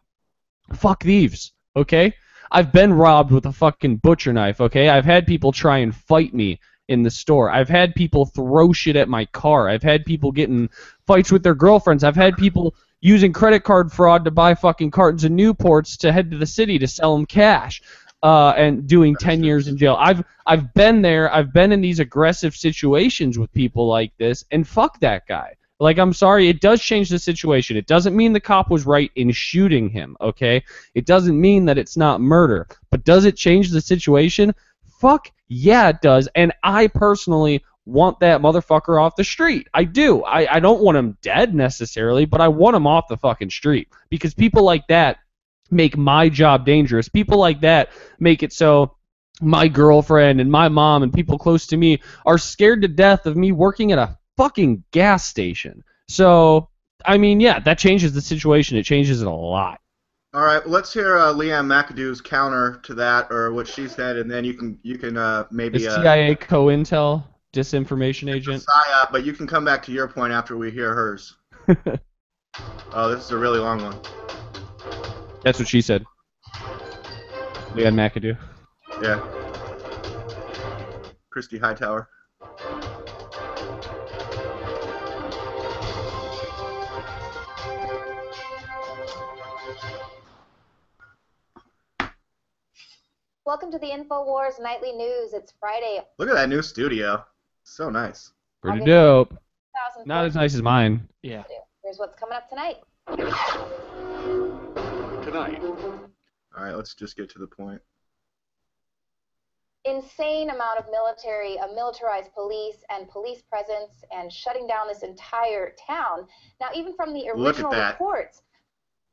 Speaker 1: Fuck thieves, okay? I've been robbed with a fucking butcher knife, okay? I've had people try and fight me in the store. I've had people throw shit at my car. I've had people get in fights with their girlfriends. I've had people using credit card fraud to buy fucking cartons of Newports to head to the city to sell them cash, and doing 10 years in jail. I've been there. I've been in these aggressive situations with people like this, and fuck that guy. Like, I'm sorry, it does change the situation. It doesn't mean the cop was right in shooting him, okay? It doesn't mean that it's not murder. But does it change the situation? Fuck yeah, it does. And I personally want that motherfucker off the street. I do. I don't want him dead necessarily, but I want him off the fucking street. Because people like that make my job dangerous. People like that make it so my girlfriend and my mom and people close to me are scared to death of me working at a fucking gas station. So, I mean, yeah, that changes the situation. It changes it a lot.
Speaker 2: All right, let's hear Leanne McAdoo's counter to that, or what she said, and then you can maybe
Speaker 1: the CIA co-intel disinformation agent.
Speaker 2: PSYOP, but you can come back to your point after we hear hers. Oh, this is a really long one.
Speaker 1: That's what she said. Leanne McAdoo.
Speaker 2: Yeah. Christy Hightower.
Speaker 8: Welcome to the InfoWars Nightly News. It's Friday.
Speaker 2: Look at that new studio. So nice.
Speaker 1: Pretty dope.
Speaker 8: 2004.
Speaker 1: Not as nice as mine.
Speaker 3: Yeah.
Speaker 8: Here's what's coming up tonight.
Speaker 2: All right, let's just get to the point.
Speaker 8: Insane amount of militarized police and police presence and shutting down this entire town. Now, even from the original reports.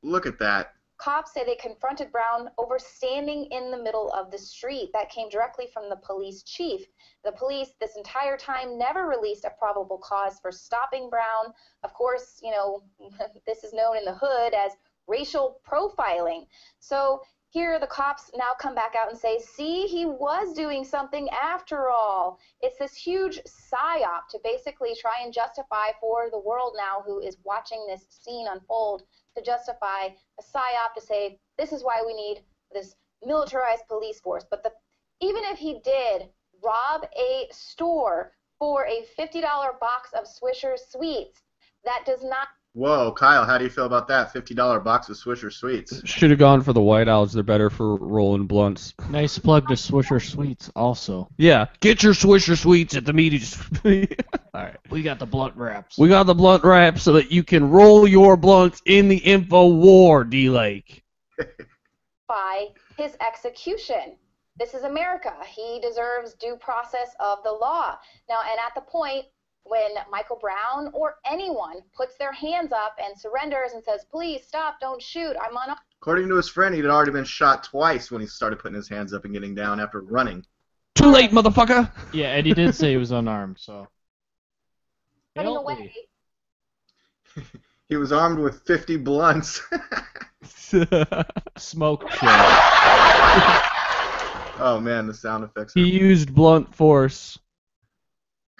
Speaker 2: Look at that.
Speaker 8: Cops say they confronted Brown over standing in the middle of the street. That came directly from the police chief. The police, this entire time, never released a probable cause for stopping Brown. Of course, you know, this is known in the hood as racial profiling. So here the cops now come back out and say, see, he was doing something after all. It's this huge psyop to basically try and justify for the world now who is watching this scene unfold, to justify a psyop to say this is why we need this militarized police force. But even if he did rob a store for a $50 box of Swisher Sweets, that does not...
Speaker 2: Whoa, Kyle, how do you feel about that? $50 box of Swisher Sweets.
Speaker 1: Should have gone for the White Owls. They're better for rolling blunts.
Speaker 3: Nice plug to Swisher Sweets also.
Speaker 1: Yeah, get your Swisher Sweets at the meeting.
Speaker 3: All right, we got the blunt wraps.
Speaker 1: We got the blunt wraps so that you can roll your blunts in the info war, D-Lake.
Speaker 8: By his execution. This is America. He deserves due process of the law. Now, and at the point when Michael Brown or anyone puts their hands up and surrenders and says, please stop, don't shoot, I'm on...
Speaker 2: According to his friend, he'd already been shot twice when he started putting his hands up and getting down after running.
Speaker 1: Too late, motherfucker!
Speaker 3: Yeah, and he did say he was unarmed, so...
Speaker 8: Running away.
Speaker 2: He was armed with 50 blunts.
Speaker 3: Smoke show.
Speaker 2: Oh man, the sound effects.
Speaker 1: He used blunt force.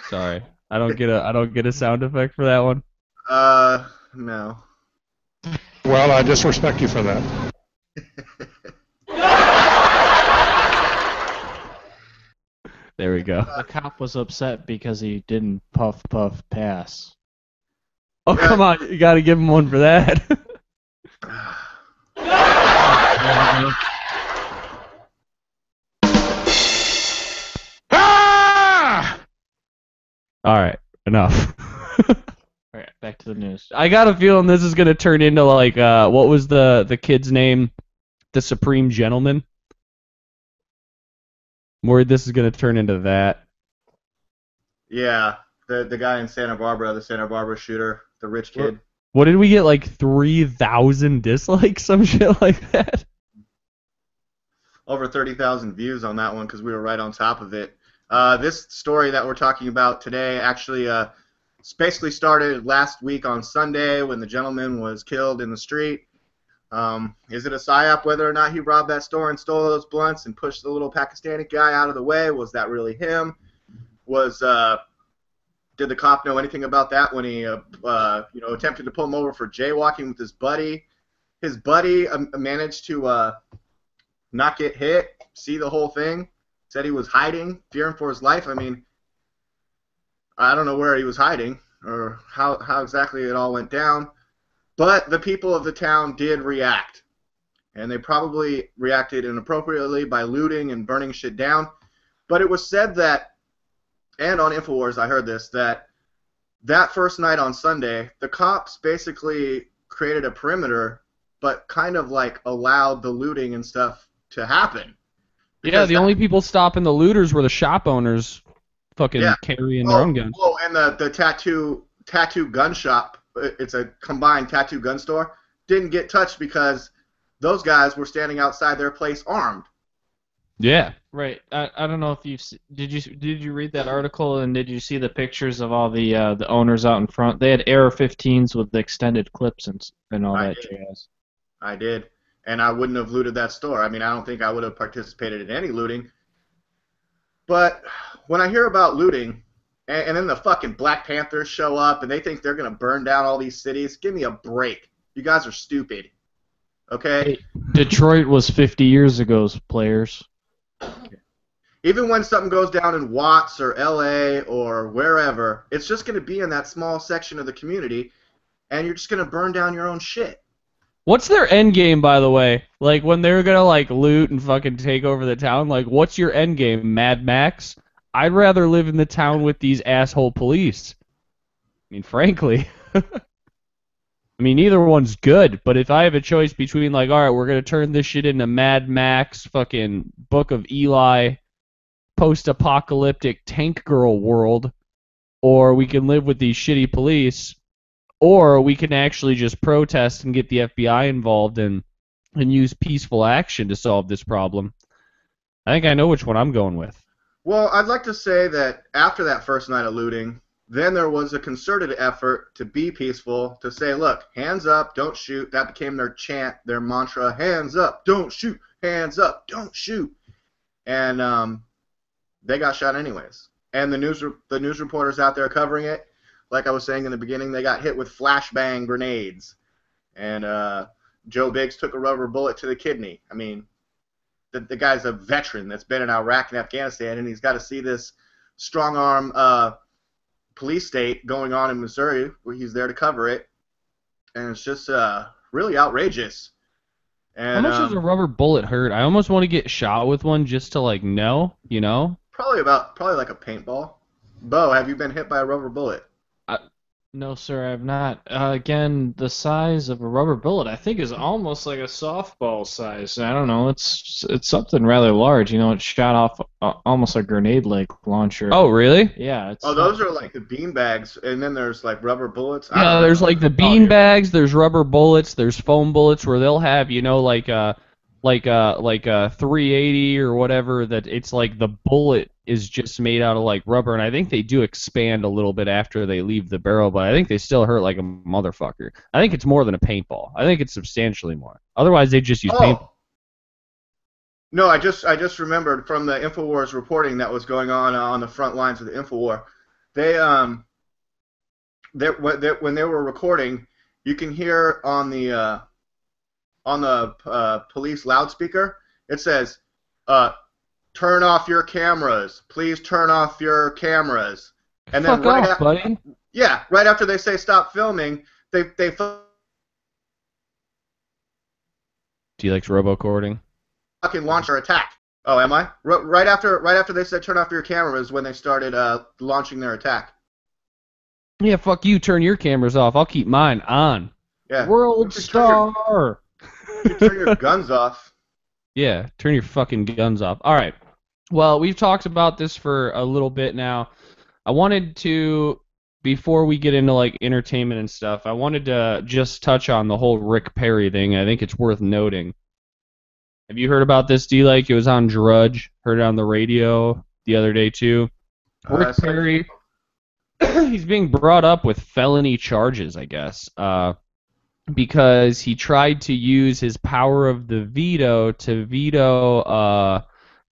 Speaker 1: Sorry, I don't get a sound effect for that one.
Speaker 2: No.
Speaker 9: Well, I disrespect you for that.
Speaker 1: There we go.
Speaker 3: The cop was upset because he didn't puff pass.
Speaker 1: Oh, come on, you gotta give him one for that. Alright, enough.
Speaker 3: Alright, back to the news.
Speaker 1: I got a feeling this is gonna turn into like, what was the kid's name? The Supreme Gentleman? I'm worried this is gonna turn into that.
Speaker 2: Yeah, the guy in Santa Barbara, the Santa Barbara shooter, the rich kid.
Speaker 1: What did we get, like 3,000 dislikes, some shit like that?
Speaker 2: Over 30,000 views on that one because we were right on top of it. This story that we're talking about today actually basically started last week on Sunday when the gentleman was killed in the street. Is it a psyop whether or not he robbed that store and stole those blunts and pushed the little Pakistani guy out of the way? Was that really him? Did the cop know anything about that when he attempted to pull him over for jaywalking with his buddy? His buddy managed to not get hit, see the whole thing, said he was hiding, fearing for his life. I mean, I don't know where he was hiding or how exactly it all went down, But the people of the town did react. And they probably reacted inappropriately by looting and burning shit down. But it was said that, and on InfoWars I heard this, that first night on Sunday, the cops basically created a perimeter, but kind of like allowed the looting and stuff to happen.
Speaker 1: Yeah, the only people stopping the looters were the shop owners fucking carrying their own guns.
Speaker 2: Oh, and the tattoo gun shop, it's a combined tattoo gun store, didn't get touched because those guys were standing outside their place armed.
Speaker 1: Yeah.
Speaker 3: Right. I don't know if did you read that article, and did you see the pictures of all the owners out in front? They had AR-15s with the extended clips and all that jazz.
Speaker 2: I did, and I wouldn't have looted that store. I mean, I don't think I would have participated in any looting. But when I hear about looting, and then the fucking Black Panthers show up and they think they're gonna burn down all these cities, give me a break. You guys are stupid. Okay.
Speaker 3: Hey, Detroit was 50 years ago, players.
Speaker 2: Even when something goes down in Watts or LA or wherever, it's just going to be in that small section of the community, and you're just going to burn down your own shit.
Speaker 1: What's their end game, by the way? Like, when they're going to, like, loot and fucking take over the town, like, what's your end game, Mad Max? I'd rather live in the town with these asshole police. I mean, frankly. I mean, either one's good, but if I have a choice between, like, all right, we're going to turn this shit into Mad Max, fucking Book of Eli, post-apocalyptic tank girl world, or we can live with these shitty police, or we can actually just protest and get the FBI involved and use peaceful action to solve this problem. I think I know which one I'm going with.
Speaker 2: Well, I'd like to say that after that first night of looting, then there was a concerted effort to be peaceful, to say, look, hands up, don't shoot. That became their chant, their mantra, hands up, don't shoot, hands up, don't shoot. And they got shot anyways. And the news reporters out there covering it, like I was saying in the beginning, they got hit with flashbang grenades. And Joe Biggs took a rubber bullet to the kidney. I mean, the guy's a veteran that's been in Iraq and Afghanistan, and he's got to see this strong-arm police state going on in Missouri, where he's there to cover it. And it's just really outrageous. And,
Speaker 1: how much does a rubber bullet hurt? I almost want to get shot with one just to, like, know, you know?
Speaker 2: Probably like a paintball. Bo, have you been hit by a rubber bullet?
Speaker 3: No, sir, I have not. Again, the size of a rubber bullet, I think, is almost like a softball size. I don't know. It's something rather large. You know, it's shot off almost a grenade like launcher.
Speaker 1: Oh, really?
Speaker 3: Yeah.
Speaker 2: Those are like the bean bags, and then there's like rubber bullets.
Speaker 1: Yeah, there's like the bean bags. There's rubber bullets. There's foam bullets where they'll have, you know, like a 380 or whatever. That it's like the bullet is just made out of like rubber, and I think they do expand a little bit after they leave the barrel, but I think they still hurt like a motherfucker. I think it's more than a paintball. I think it's substantially more. Otherwise, they just use paintball.
Speaker 2: No, I just remembered from the InfoWars reporting that was going on the front lines of the InfoWar. When they were recording, you can hear on the police loudspeaker, it says, turn off your cameras. Please turn off your cameras. And then
Speaker 1: buddy.
Speaker 2: Yeah, right after they say stop filming, they
Speaker 1: He likes robocording.
Speaker 2: Fucking launch their attack. Oh, am I? Right after they said turn off your cameras when they started launching their attack.
Speaker 1: Yeah, fuck you. Turn your cameras off. I'll keep mine on.
Speaker 2: Yeah.
Speaker 3: World star.
Speaker 2: You turn your guns off.
Speaker 1: Yeah, turn your fucking guns off. All right. Well, we've talked about this for a little bit now. I wanted to, before we get into like entertainment and stuff, I wanted to just touch on the whole Rick Perry thing. I think it's worth noting. Have you heard about this, D-Like? It was on Drudge. Heard it on the radio the other day, too. Rick Perry, he's being brought up with felony charges, I guess, because he tried to use his power of the veto to veto,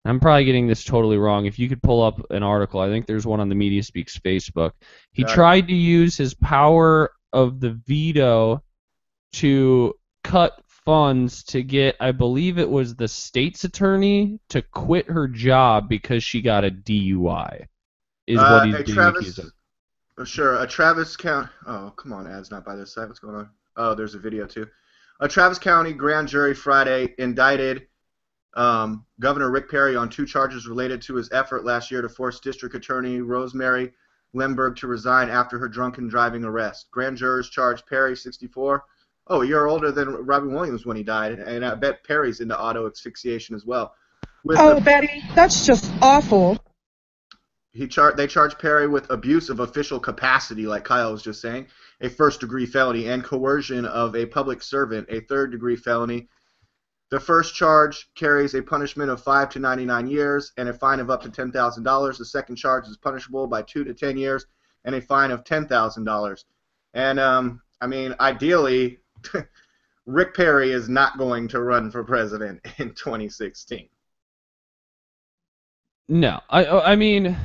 Speaker 1: I'm probably getting this totally wrong. If you could pull up an article, I think there's one on the Media Speaks Facebook. He tried to use his power of the veto to cut funds to get, I believe it was the state's attorney, to quit her job because she got a DUI. Is what he's being accused of.
Speaker 2: Sure, Travis County. Oh, come on, ads not by this site. What's going on? Oh, there's a video too. A Travis County grand jury Friday indicted Governor Rick Perry on 2 charges related to his effort last year to force District Attorney Rosemary Lemberg to resign after her drunken driving arrest. Grand jurors charged Perry, 64. Oh, a year older than Robin Williams when he died, and I bet Perry's into auto asphyxiation as well.
Speaker 6: Betty, that's just awful.
Speaker 2: They charged Perry with abuse of official capacity, like Kyle was just saying, a first-degree felony, and coercion of a public servant, a third-degree felony. The first charge carries a punishment of 5 to 99 years and a fine of up to $10,000. The second charge is punishable by 2 to 10 years and a fine of $10,000. And, I mean, ideally, Rick Perry is not going to run for president in 2016.
Speaker 1: No, I mean,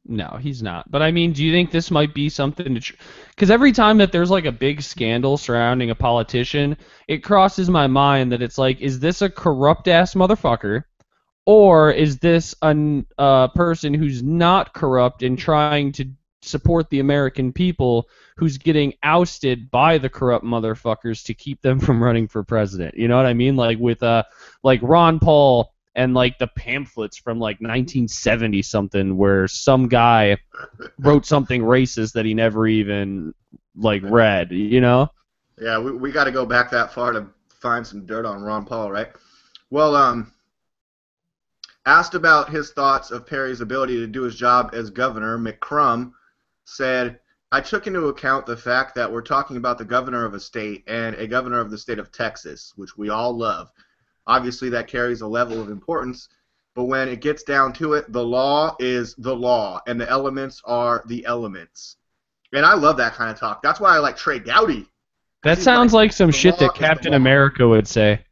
Speaker 1: no, he's not. But I mean, do you think this might be something to? Because every time that there's like a big scandal surrounding a politician, it crosses my mind that it's like, is this a corrupt ass motherfucker, or is this a person who's not corrupt and trying to support the American people, who's getting ousted by the corrupt motherfuckers to keep them from running for president? You know what I mean? Like with like Ron Paul. And like the pamphlets from like 1970 something, where some guy wrote something racist that he never even like read, you know?
Speaker 2: Yeah, we got to go back that far to find some dirt on Ron Paul, right? Well, asked about his thoughts of Perry's ability to do his job as governor, McCrum said, "I took into account the fact that we're talking about the governor of a state and a governor of the state of Texas, which we all love. Obviously, that carries a level of importance, but when it gets down to it, the law is the law, and the elements are the elements." And I love that kind of talk. That's why I like Trey Gowdy.
Speaker 1: That sounds like some shit that Captain America would say.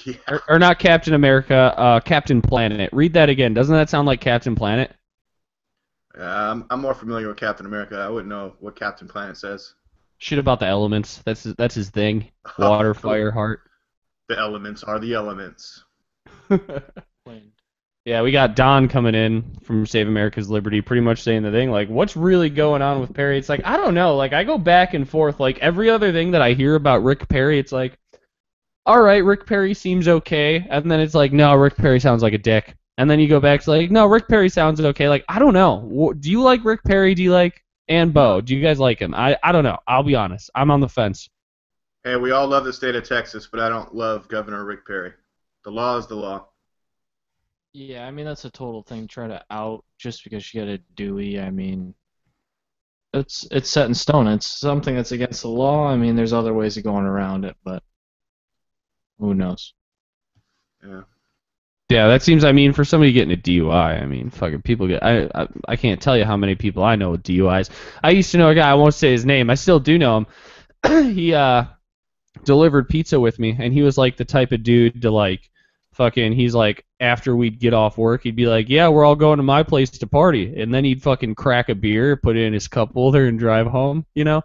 Speaker 2: Yeah.
Speaker 1: Or not Captain America, Captain Planet. Read that again. Doesn't that sound like Captain Planet?
Speaker 2: I'm more familiar with Captain America. I wouldn't know what Captain Planet says.
Speaker 1: Shit about the elements. That's his thing. Water, fire, heart.
Speaker 2: The elements are the elements.
Speaker 1: Yeah, we got Don coming in from Save America's Liberty, pretty much saying the thing, like, what's really going on with Perry? It's like, I don't know. Like, I go back and forth. Like, every other thing that I hear about Rick Perry, it's like, all right, Rick Perry seems okay. And then it's like, no, Rick Perry sounds like a dick. And then you go back to like, no, Rick Perry sounds okay. Like, I don't know. Do you like Rick Perry? Do you like Ann Bo? Do you guys like him? I don't know. I'll be honest. I'm on the fence.
Speaker 2: Hey, we all love the state of Texas, but I don't love Governor Rick Perry. The law is the law.
Speaker 3: Yeah, I mean, that's a total thing. Try to out just because you got a Dewey. I mean, it's set in stone. It's something that's against the law. I mean, there's other ways of going around it, but who knows?
Speaker 2: Yeah.
Speaker 1: Yeah, that seems, I mean, for somebody getting a DUI, I mean, fucking people get, I can't tell you how many people I know with DUIs. I used to know a guy, I won't say his name, I still do know him. He, delivered pizza with me, and he was like the type of dude to like fucking, he's like, after we'd get off work, he'd be like, yeah, we're all going to my place to party, and then he'd fucking crack a beer, put it in his cup holder, and drive home, you know?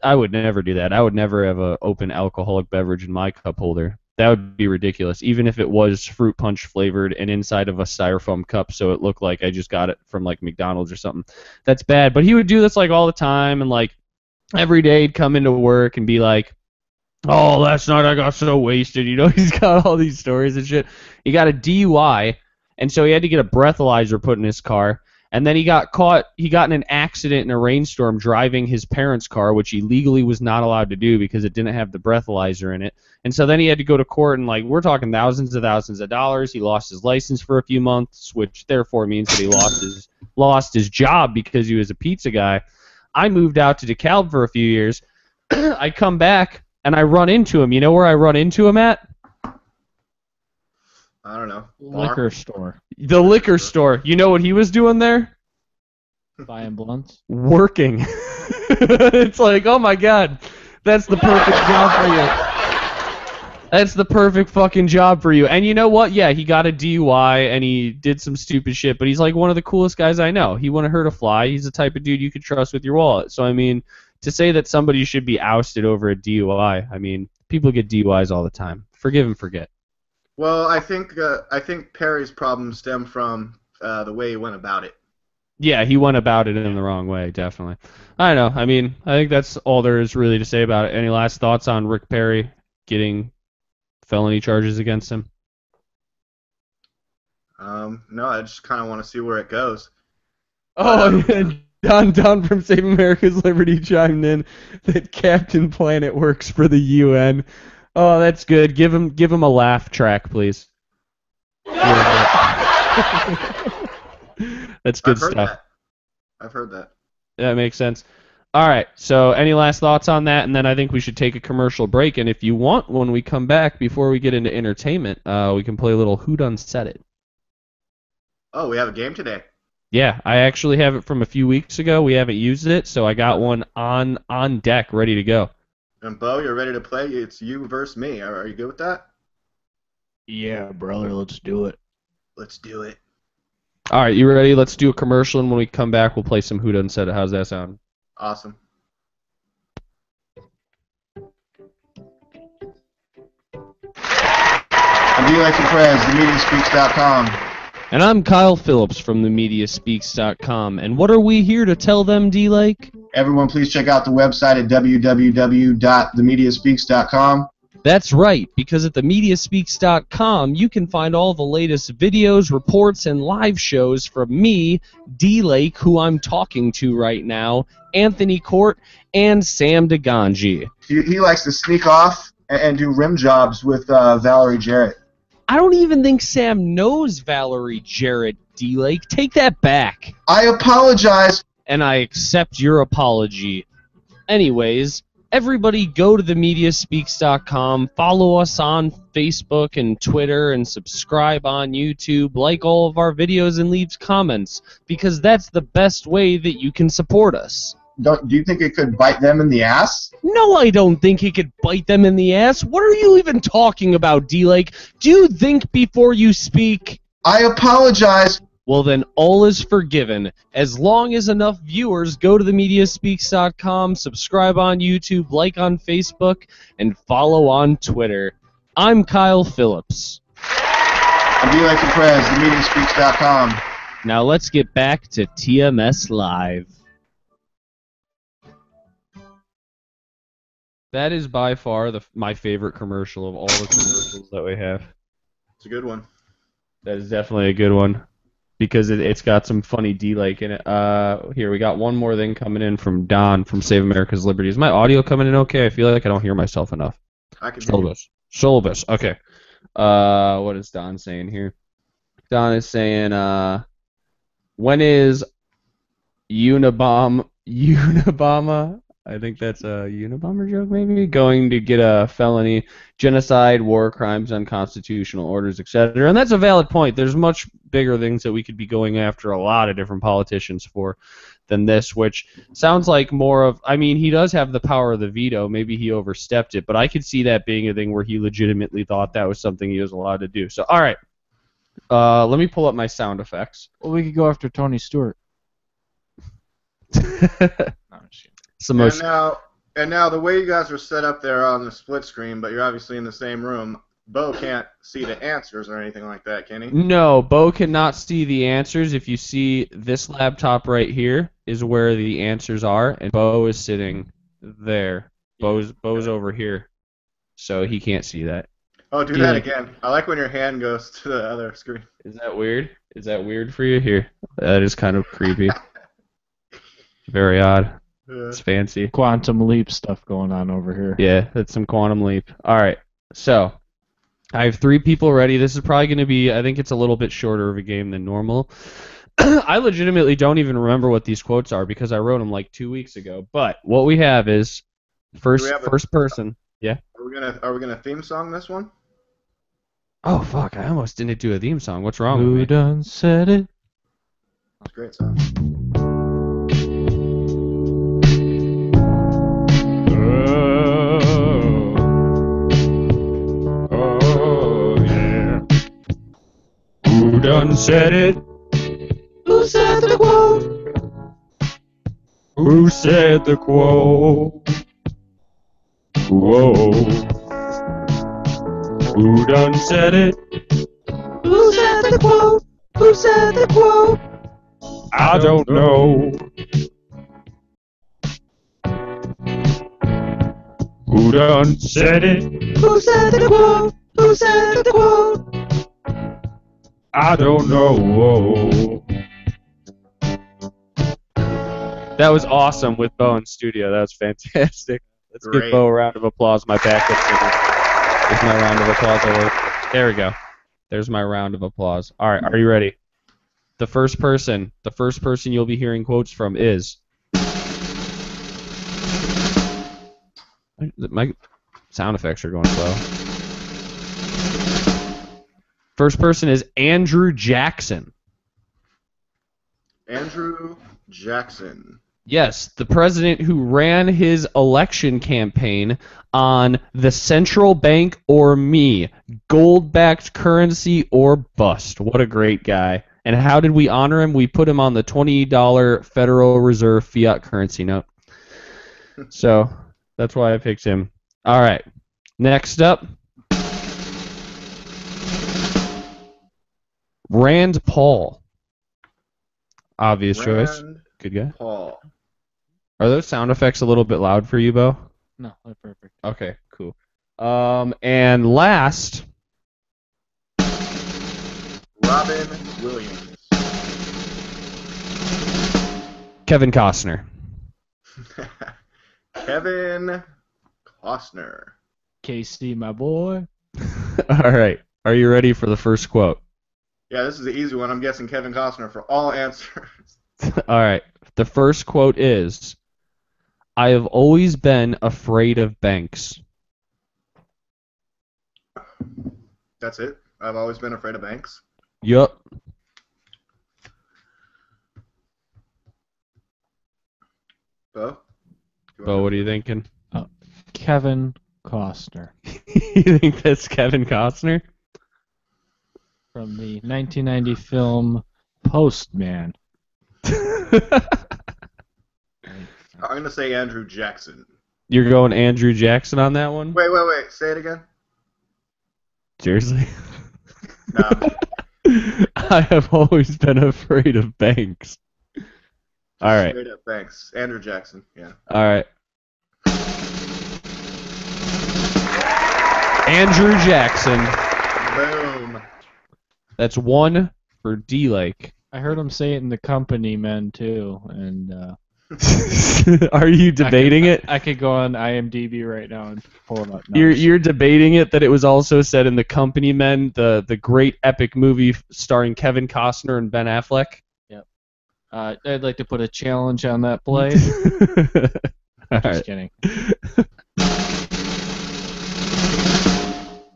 Speaker 1: I would never do that. I would never have an open alcoholic beverage in my cup holder. That would be ridiculous, even if it was fruit punch flavored and inside of a styrofoam cup, so it looked like I just got it from like McDonald's or something. That's bad. But he would do this like all the time, and like every day he'd come into work and be like, oh, last night I got so wasted. You know, he's got all these stories and shit. He got a DUI, and so he had to get a breathalyzer put in his car. And then he got caught. He got in an accident in a rainstorm driving his parents' car, which he legally was not allowed to do because it didn't have the breathalyzer in it. And so then he had to go to court, and like, we're talking thousands of dollars. He lost his license for a few months, which therefore means that he lost his job because he was a pizza guy. I moved out to DeKalb for a few years. I come back, and I run into him. You know where I run into him at?
Speaker 2: I don't know.
Speaker 3: Liquor store.
Speaker 1: The liquor store. You know what he was doing there?
Speaker 3: Buying blunts.
Speaker 1: Working. It's like, oh my god, that's the perfect job for you. That's the perfect fucking job for you. And you know what? Yeah, he got a DUI and he did some stupid shit, but he's like one of the coolest guys I know. He wouldn't hurt a fly. He's the type of dude you could trust with your wallet. So I mean, to say that somebody should be ousted over a DUI, I mean, people get DUIs all the time. Forgive and forget.
Speaker 2: Well, I think Perry's problems stem from the way he went about it.
Speaker 1: Yeah, he went about it in the wrong way, definitely. I don't know. I mean, I think that's all there is really to say about it. Any last thoughts on Rick Perry getting felony charges against him?
Speaker 2: No, I just kind of want to see where it goes.
Speaker 1: Oh, Don from Save America's Liberty chimed in that Captain Planet works for the UN. Oh, that's good. Give him a laugh track, please. That's good stuff.
Speaker 2: I've heard that.
Speaker 1: That makes sense. All right, so any last thoughts on that? And then I think we should take a commercial break. And if you want, when we come back, before we get into entertainment, we can play a little Who Done Said It.
Speaker 2: Oh, we have a game today.
Speaker 1: Yeah, I actually have it from a few weeks ago. We haven't used it, so I got one on deck, ready to go.
Speaker 2: And Bo, you're ready to play? It's you versus me. Are you good with that?
Speaker 3: Yeah, brother, let's do it.
Speaker 2: Let's do it.
Speaker 1: All right, you ready? Let's do a commercial, and when we come back, we'll play some Who Done Said It. How's that sound?
Speaker 2: Awesome. I'm D-Like Perez, themediaspeaks.com.
Speaker 1: And I'm Kyle Phillips from themediaspeaks.com. And what are we here to tell them, D-Lake?
Speaker 2: Everyone, please check out the website at www.themediaspeaks.com.
Speaker 1: That's right, because at themediaspeaks.com, you can find all the latest videos, reports, and live shows from me, D-Lake, who I'm talking to right now, Anthony Court, and Sam DeGangi.
Speaker 2: He likes to sneak off and do rim jobs with Valerie Jarrett.
Speaker 1: I don't even think Sam knows Valerie Jarrett, D-Lake. Take that back.
Speaker 2: I apologize.
Speaker 1: And I accept your apology. Anyways, everybody go to themediaspeaks.com, follow us on Facebook and Twitter, and subscribe on YouTube, like all of our videos, and leave comments, because that's the best way that you can support us.
Speaker 2: Do you think it could bite them in the ass?
Speaker 1: No, I don't think it could bite them in the ass. What are you even talking about, D-Lake? Do you think before you speak?
Speaker 2: I apologize.
Speaker 1: Well, then all is forgiven, as long as enough viewers go to themediaspeaks.com, subscribe on YouTube, like on Facebook, and follow on Twitter. I'm Kyle Phillips.
Speaker 2: I'm D-Like Perez, themediaspeaks.com.
Speaker 1: Now let's get back to TMS Live. That is by far my favorite commercial of all the commercials that we have.
Speaker 2: It's a good one.
Speaker 1: That is definitely a good one, because it's got some funny D-Lake in it. Here, we got one more thing coming in from Don from Save America's Liberty. Is my audio coming in okay? I feel like I don't hear myself enough.
Speaker 2: I can hear you.
Speaker 1: Syllabus. Okay. What is Don saying here? Don is saying, when is Unabomber, I think that's a Unabomber joke, maybe, going to get a felony, genocide, war crimes, unconstitutional orders, etc. And that's a valid point. There's much bigger things that we could be going after a lot of different politicians for than this, which sounds like more of, I mean, he does have the power of the veto. Maybe he overstepped it, but I could see that being a thing where he legitimately thought that was something he was allowed to do. So, all right. Let me pull up my sound effects.
Speaker 3: Well, we could go after Tony Stewart.
Speaker 2: And now the way you guys are set up there on the split screen, but you're obviously in the same room, Bo can't see the answers or anything like that, can he?
Speaker 1: No, Bo cannot see the answers. If you see this laptop right here is where the answers are, and Bo is sitting there. Bo's over here, so he can't see that.
Speaker 2: Oh, do that again. I like when your hand goes to the other screen.
Speaker 1: Is that weird? Is that weird for you? Here, that is kind of creepy. Very odd.
Speaker 2: Yeah.
Speaker 1: It's fancy.
Speaker 3: Quantum leap stuff going on over here.
Speaker 1: Yeah, that's some quantum leap. All right, so I have 3 people ready. This is probably going to be, I think it's a little bit shorter of a game than normal. I legitimately don't even remember what these quotes are because I wrote them like 2 weeks ago. But what we have is first person. Yeah.
Speaker 2: Are we gonna theme song this one?
Speaker 1: Oh fuck! I almost didn't do a theme song. What's wrong
Speaker 3: Who
Speaker 1: with me?
Speaker 3: done said it?
Speaker 2: That's a great song.
Speaker 1: Who done said it? Who said the quote? Who said the quote? Whoa. Who done said it? Who said the quote? Who said the quote?
Speaker 9: I don't know. Who done said it?
Speaker 6: Who said the quote? Who said the quote?
Speaker 9: I don't know.
Speaker 1: That was awesome with Bo in studio. That was fantastic. Let's give
Speaker 2: Great.
Speaker 1: Bo a round of applause. My backup singer. There's my round of applause. There we go. There's my round of applause. All right, are you ready? The first person you'll be hearing quotes from is. My sound effects are going slow. First person is Andrew Jackson.
Speaker 2: Andrew Jackson.
Speaker 1: Yes, the president who ran his election campaign on the central bank or me, gold-backed currency or bust. What a great guy. And how did we honor him? We put him on the $20 Federal Reserve fiat currency note. So that's why I picked him. All right. Next up, Rand Paul. Obvious choice. Good guy.
Speaker 2: Paul.
Speaker 1: Are those sound effects a little bit loud for you, Bo?
Speaker 3: No, they're perfect.
Speaker 1: Okay, cool. And last,
Speaker 2: Robin Williams.
Speaker 1: Kevin Costner.
Speaker 2: Kevin Costner.
Speaker 3: Casey, my boy.
Speaker 1: All right. Are you ready for the first quote?
Speaker 2: Yeah, this is the easy one. I'm guessing Kevin Costner for all answers.
Speaker 1: All right. The first quote is, I have always been afraid of banks.
Speaker 2: That's it? I've always been afraid of banks.
Speaker 1: Yup.
Speaker 2: Bo?
Speaker 1: Bo, what are you thinking?
Speaker 3: Kevin Costner
Speaker 1: You think that's Kevin Costner?
Speaker 3: from the 1990 film Postman.
Speaker 2: I'm going to say Andrew Jackson.
Speaker 1: You're going Andrew Jackson on that one?
Speaker 2: Wait. Say it again.
Speaker 1: Seriously?
Speaker 2: No.
Speaker 1: I have always been afraid of banks. All right.
Speaker 2: Straight up, thanks. Andrew Jackson, yeah.
Speaker 1: All right. Andrew Jackson.
Speaker 2: Boom.
Speaker 1: That's one for D-Lake.
Speaker 3: I heard him say it in The Company Men too, and
Speaker 1: Are you debating it?
Speaker 3: I could go on IMDb right now and pull it up. No,
Speaker 1: You're debating it that it was also said in The Company Men, the great epic movie starring Kevin Costner and Ben Affleck.
Speaker 3: Yep. I'd like to put a challenge on that play. Just kidding.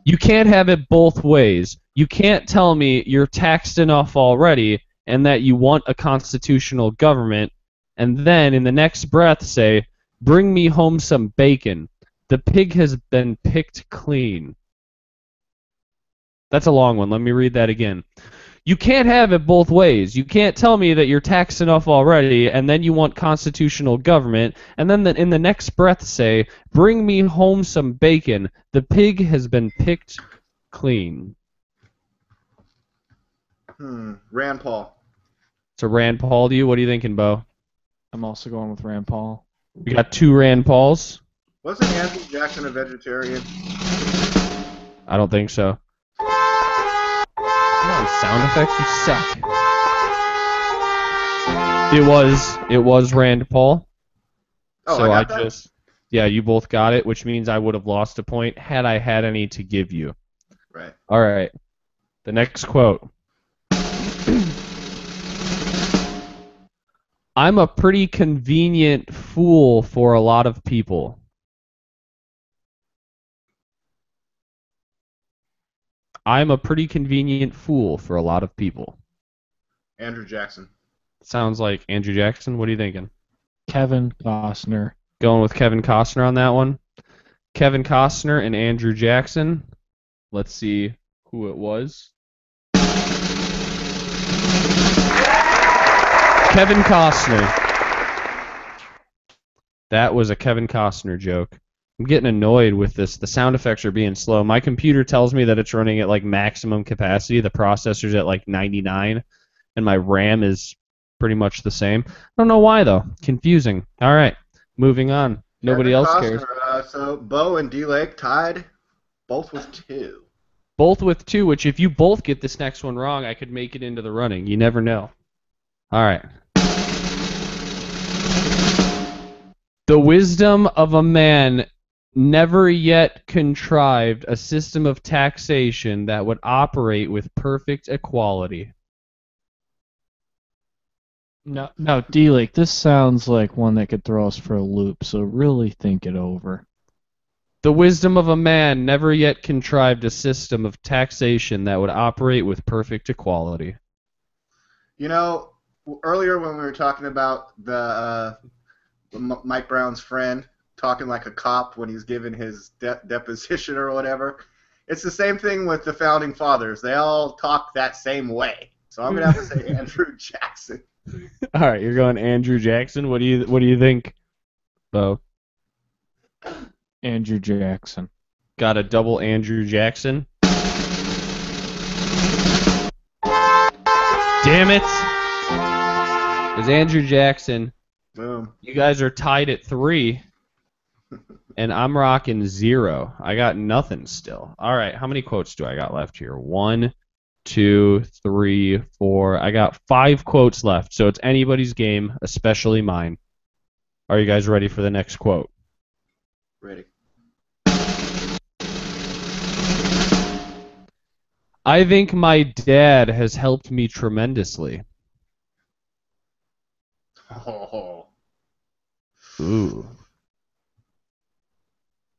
Speaker 1: You can't have it both ways. You can't tell me you're taxed enough already and that you want a constitutional government, and then in the next breath say, bring me home some bacon. The pig has been picked clean. That's a long one. Let me read that again. You can't have it both ways. You can't tell me that you're taxed enough already, and then you want constitutional government, and then in the next breath say, bring me home some bacon. The pig has been picked clean.
Speaker 2: Rand Paul.
Speaker 1: So Rand Paul to you? What are you thinking, Bo?
Speaker 3: I'm also going with Rand Paul.
Speaker 1: We got two Rand Pauls?
Speaker 2: Wasn't Andrew Jackson a vegetarian?
Speaker 1: I don't think so. Come on, sound effects, you suck. It was Rand Paul.
Speaker 2: Oh,
Speaker 1: So
Speaker 2: I got that?
Speaker 1: yeah, you both got it, which means I would have lost a point had I had any to give you.
Speaker 2: Right.
Speaker 1: All right. The next quote. I'm a pretty convenient fool for a lot of people. I'm a pretty convenient fool for a lot of people.
Speaker 2: Andrew Jackson.
Speaker 1: Sounds like Andrew Jackson. What are you thinking?
Speaker 3: Kevin Costner.
Speaker 1: Going with Kevin Costner on that one. Kevin Costner and Andrew Jackson. Let's see who it was. Kevin Costner. That was a Kevin Costner joke. I'm getting annoyed with this. The sound effects are being slow. My computer tells me that it's running at like maximum capacity. The processor's at like 99, and my RAM is pretty much the same. I don't know why though. Confusing. All right, moving on. Nobody
Speaker 2: Kevin
Speaker 1: else cares.
Speaker 2: Costner, so Bo and D Lake tied, both with 2.
Speaker 1: Both with 2, which if you both get this next one wrong, I could make it into the running. You never know. All right. The wisdom of a man never yet contrived a system of taxation that would operate with perfect equality.
Speaker 3: No, D-Lake, this sounds like one that could throw us for a loop, so really think it over.
Speaker 1: The wisdom of a man never yet contrived a system of taxation that would operate with perfect equality.
Speaker 2: You know, earlier when we were talking about the Mike Brown's friend talking like a cop when he's giving his deposition or whatever, it's the same thing with the founding fathers. They all talk that same way. So I'm gonna have to say Andrew Jackson.
Speaker 1: All right, you're going Andrew Jackson. What do you think, Bo?
Speaker 3: Andrew Jackson.
Speaker 1: Got a double Andrew Jackson. Damn it! It was Andrew Jackson.
Speaker 2: Boom.
Speaker 1: You guys are tied at 3, and I'm rocking 0. I got nothing still. All right, how many quotes do I got left here? 1, 2, 3, 4. I got 5 quotes left, so it's anybody's game, especially mine. Are you guys ready for the next quote?
Speaker 2: Ready.
Speaker 1: I think my dad has helped me tremendously.
Speaker 2: Oh.
Speaker 1: Ooh.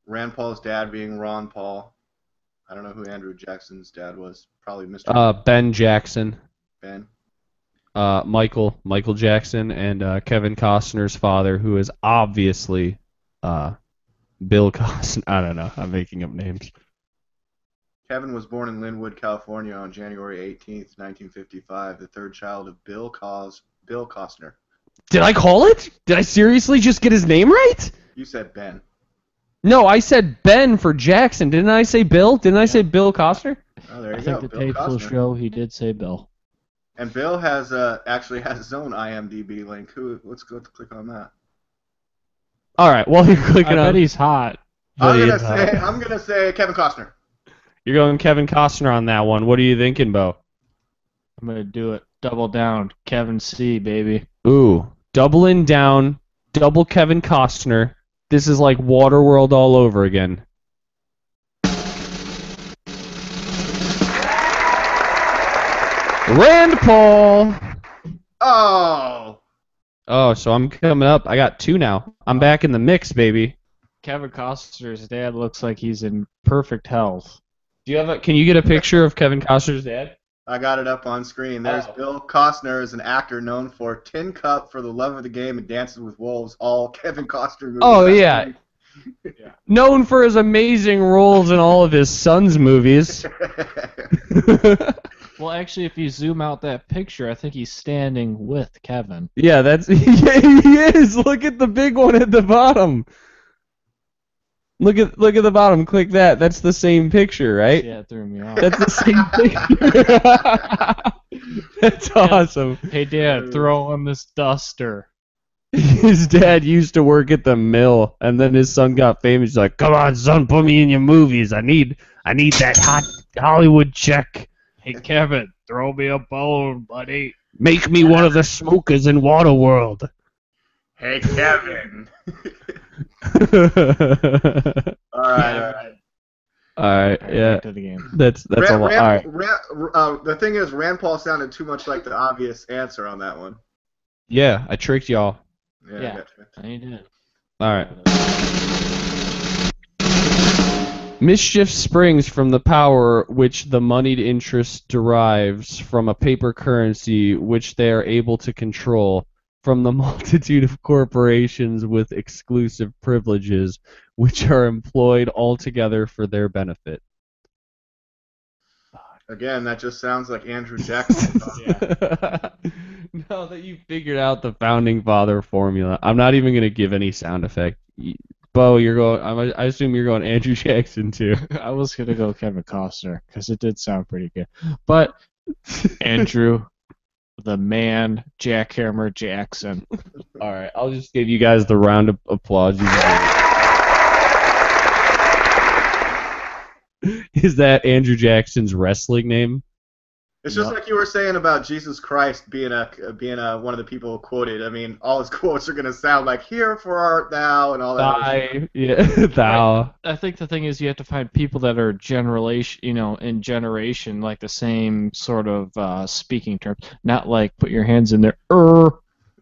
Speaker 2: Rand Paul's dad being Ron Paul. I don't know who Andrew Jackson's dad was. Probably Mr.
Speaker 1: Ben Jackson.
Speaker 2: Ben.
Speaker 1: Michael Jackson, and Kevin Costner's father, who is obviously Bill Costner. I don't know. I'm making up names.
Speaker 2: Kevin was born in Linwood, California on January 18th, 1955, the third child of Bill Costner.
Speaker 1: Did I call it? Did I seriously just get his name right?
Speaker 2: You said Ben.
Speaker 1: No, I said Ben for Jackson. Didn't I say Bill? Didn't I say Bill Costner?
Speaker 2: Oh, there you
Speaker 3: I
Speaker 2: go.
Speaker 3: think the
Speaker 2: Bill
Speaker 3: Tateful
Speaker 2: Costner.
Speaker 3: Show, he did say Bill.
Speaker 2: And Bill has actually has his own IMDb link. Let's go click on that.
Speaker 1: All right. Well, you're clicking
Speaker 3: I
Speaker 1: on.
Speaker 3: bet he's hot.
Speaker 2: I'm gonna say Kevin Costner.
Speaker 1: You're going Kevin Costner on that one. What are you thinking, Bo?
Speaker 3: I'm going to do it. Double down. Kevin C, baby.
Speaker 1: Ooh, doubling down, double Kevin Costner. This is like Waterworld all over again. Rand Paul.
Speaker 2: Oh.
Speaker 1: Oh, so I'm coming up. I got 2 now. I'm back in the mix, baby.
Speaker 3: Kevin Costner's dad looks like he's in perfect health.
Speaker 1: Do you have a? Can you get a picture of Kevin Costner's dad?
Speaker 2: I got it up on screen. There's Bill Costner is an actor known for Tin Cup, For the Love of the Game, and Dances with Wolves, all Kevin Costner movies.
Speaker 1: Oh, yeah. Known for his amazing roles in all of his son's movies.
Speaker 3: Well, actually, if you zoom out that picture, I think he's standing with Kevin.
Speaker 1: Yeah, that's yeah, he is. Look at the big one at the bottom. Look at the bottom. Click that. That's the same picture, right?
Speaker 3: Yeah, it threw me off.
Speaker 1: That's the same picture. That's awesome.
Speaker 3: Hey, Dad, throw on this duster.
Speaker 1: His dad used to work at the mill, and then his son got famous. He's like, "Come on, son, put me in your movies. I need that hot Hollywood check.
Speaker 3: Hey, Kevin, throw me a bone, buddy.
Speaker 1: Make me one of the smokers in Waterworld."
Speaker 2: Hey, Kevin. All right.
Speaker 1: Yeah.
Speaker 3: Back to the game.
Speaker 1: That's a lot. All right.
Speaker 2: The thing is, Rand Paul sounded too much like the obvious answer on that one.
Speaker 1: Yeah, I tricked y'all.
Speaker 2: Yeah.
Speaker 3: Yeah.
Speaker 2: I gotcha.
Speaker 3: You did.
Speaker 1: All right. Mischief springs from the power which the moneyed interest derives from a paper currency which they are able to control, from the multitude of corporations with exclusive privileges which are employed altogether for their benefit.
Speaker 2: Again, that just sounds like Andrew Jackson.
Speaker 1: Now that you figured out the founding father formula, I'm not even going to give any sound effect. Bo, you're going. I assume you're going Andrew Jackson too.
Speaker 3: I was going to go Kevin Costner because it did sound pretty good. But, Andrew, the man, Jackhammer Jackson.
Speaker 1: All right, I'll just give you guys the round of applause you deserve. Is that Andrew Jackson's wrestling name?
Speaker 2: It's just like you were saying about Jesus Christ being one of the people quoted. I mean, all his quotes are gonna sound like "Here for art thou" and all that.
Speaker 1: Thy, yeah, thou.
Speaker 3: I think the thing is you have to find people that are in generation, like the same sort of speaking terms. Not like put your hands in there.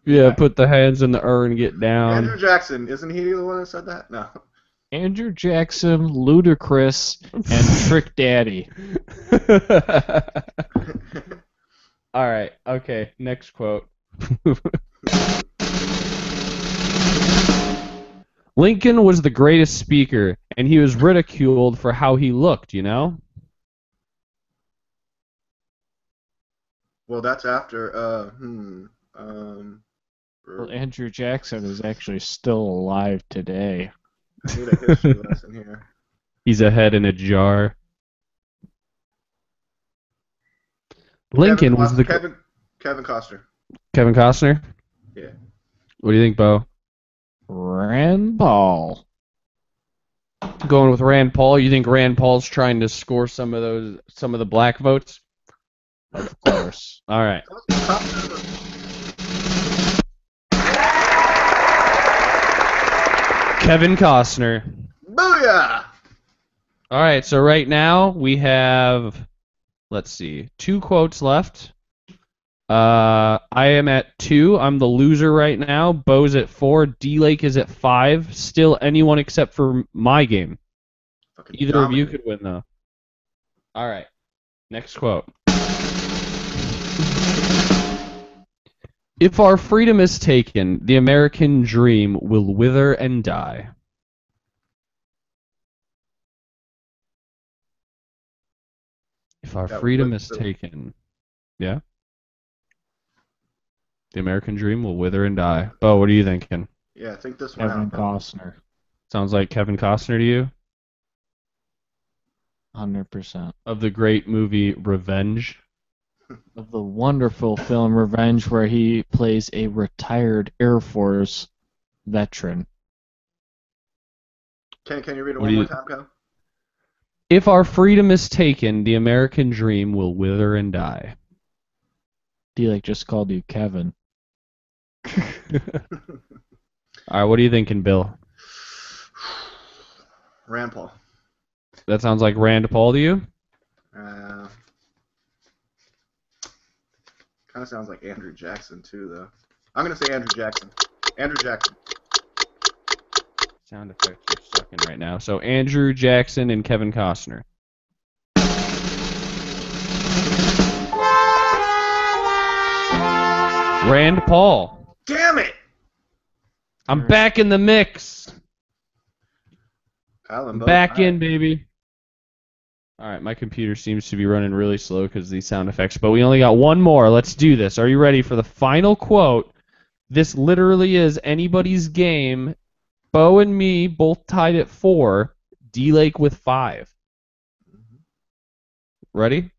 Speaker 1: Yeah, put the hands in the and get down.
Speaker 2: Andrew Jackson, isn't he the one that said that? No.
Speaker 3: Andrew Jackson, Ludacris, and Trick Daddy.
Speaker 1: All right. Okay. Next quote. Lincoln was the greatest speaker, and he was ridiculed for how he looked, you know?
Speaker 2: Well, that's after,
Speaker 3: Well, Andrew Jackson is actually still alive today.
Speaker 2: I need a history lesson here.
Speaker 1: He's a head in a jar. Lincoln was the...
Speaker 2: Kevin Costner.
Speaker 1: Kevin Costner?
Speaker 2: Yeah.
Speaker 1: What do you think, Bo?
Speaker 3: Rand Paul.
Speaker 1: Going with Rand Paul? You think Rand Paul's trying to score some of the black votes?
Speaker 3: Of course.
Speaker 1: All right. Kevin Costner.
Speaker 2: Booyah!
Speaker 1: All right, so right now we have, let's see, 2 quotes left. I am at 2. I'm the loser right now. Bo's at 4. D-Lake is at 5. Still anyone except for my game. Either of you could win, though. All right, next quote. If our freedom is taken, the American dream will wither and die. If our freedom is taken, yeah? The American dream will wither and die. Bo, what are you thinking?
Speaker 2: Yeah, I think this one.
Speaker 3: Kevin Costner.
Speaker 1: Sounds like Kevin Costner to you?
Speaker 3: 100%.
Speaker 1: Of the great movie Revenge?
Speaker 3: Of the wonderful film Revenge, where he plays a retired Air Force veteran.
Speaker 2: Can you read it one more time, Kevin?
Speaker 1: If our freedom is taken, the American dream will wither and die.
Speaker 3: D-Lake just called you Kevin.
Speaker 1: All right, what are you thinking, Bill?
Speaker 2: Rand Paul.
Speaker 1: That sounds like Rand Paul to you?
Speaker 2: Kind of sounds like Andrew Jackson, too, though. I'm going to say Andrew Jackson. Andrew Jackson.
Speaker 1: Sound effects are sucking right now. So Andrew Jackson and Kevin Costner. Rand Paul.
Speaker 2: Damn it!
Speaker 1: I'm back in the mix. Back in, baby. All right, my computer seems to be running really slow because of these sound effects, but we only got one more. Let's do this. Are you ready for the final quote? This literally is anybody's game. Bo and me both tied at 4. D-Lake with 5. Ready?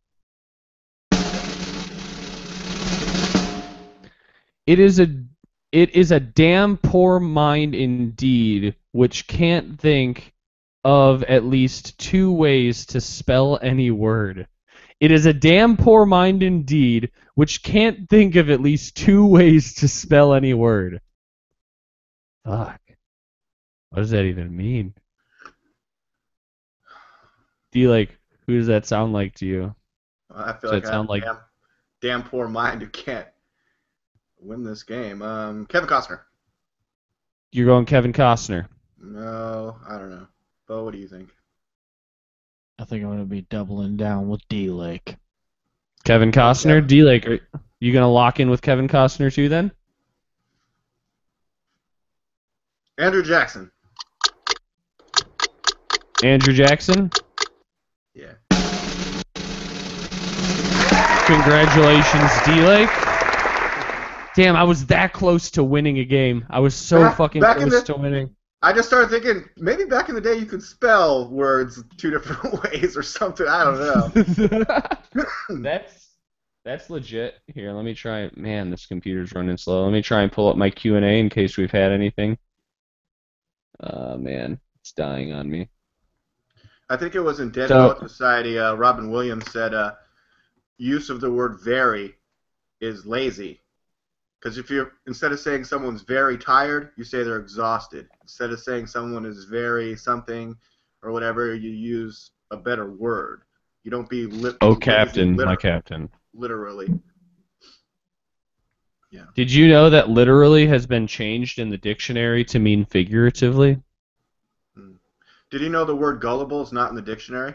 Speaker 1: It is a damn poor mind indeed, which can't think of at least 2 ways to spell any word. It is a damn poor mind indeed, which can't think of at least 2 ways to spell any word. Fuck. What does that even mean? D-Lake, who does that sound like to you?
Speaker 2: I feel like I have a damn poor mind who can't win this game. Kevin Costner.
Speaker 1: You're going Kevin Costner.
Speaker 2: No, I don't know. Bo, what do you think?
Speaker 3: I think I'm going to be doubling down with D-Lake.
Speaker 1: Kevin Costner? D-Lake, are you going to lock in with Kevin Costner too then?
Speaker 2: Andrew Jackson.
Speaker 1: Andrew Jackson?
Speaker 2: Yeah.
Speaker 1: Congratulations, D-Lake. Damn, I was that close to winning a game. I was so fucking close to winning.
Speaker 2: I just started thinking, maybe back in the day you could spell words 2 different ways or something. I don't know.
Speaker 1: That's legit. Here, let me try. Man, this computer's running slow. Let me try and pull up my Q&A in case we've had anything. Man, it's dying on me.
Speaker 2: I think it was in Dead
Speaker 1: So,
Speaker 2: Poet Society. Robin Williams said, use of the word very is lazy. Because if you're, instead of saying someone's very tired, you say they're exhausted. Instead of saying someone is very something or whatever, you use a better word. You don't be
Speaker 1: oh,
Speaker 2: lazy
Speaker 1: Captain, my captain.
Speaker 2: literally. Yeah.
Speaker 1: Did you know that literally has been changed in the dictionary to mean figuratively?
Speaker 2: Did you know the word gullible is not in the dictionary?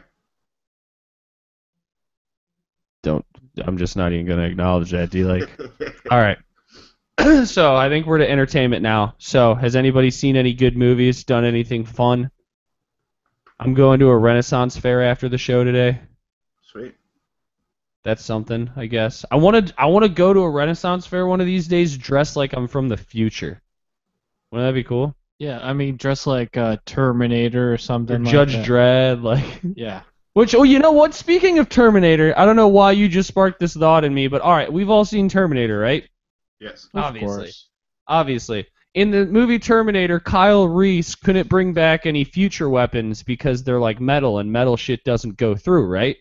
Speaker 1: I'm just not even going to acknowledge that, D-like. All right. So I think we're to entertainment now. So has anybody seen any good movies, done anything fun? I'm going to a Renaissance fair after the show today.
Speaker 2: Sweet.
Speaker 1: That's something, I guess. I want to go to a Renaissance fair one of these days dressed like I'm from the future. Wouldn't that be cool?
Speaker 3: Yeah, I mean, dress like Terminator or
Speaker 1: Or
Speaker 3: something like
Speaker 1: Judge
Speaker 3: that.
Speaker 1: Dredd, like.
Speaker 3: Yeah.
Speaker 1: Which, oh, you know what? Speaking of Terminator, I don't know why you just sparked this thought in me, but all right, we've all seen Terminator, right?
Speaker 2: Yes.
Speaker 3: Of course.
Speaker 1: Obviously. In the movie Terminator, Kyle Reese couldn't bring back any future weapons because they're like metal, and metal shit doesn't go through, right?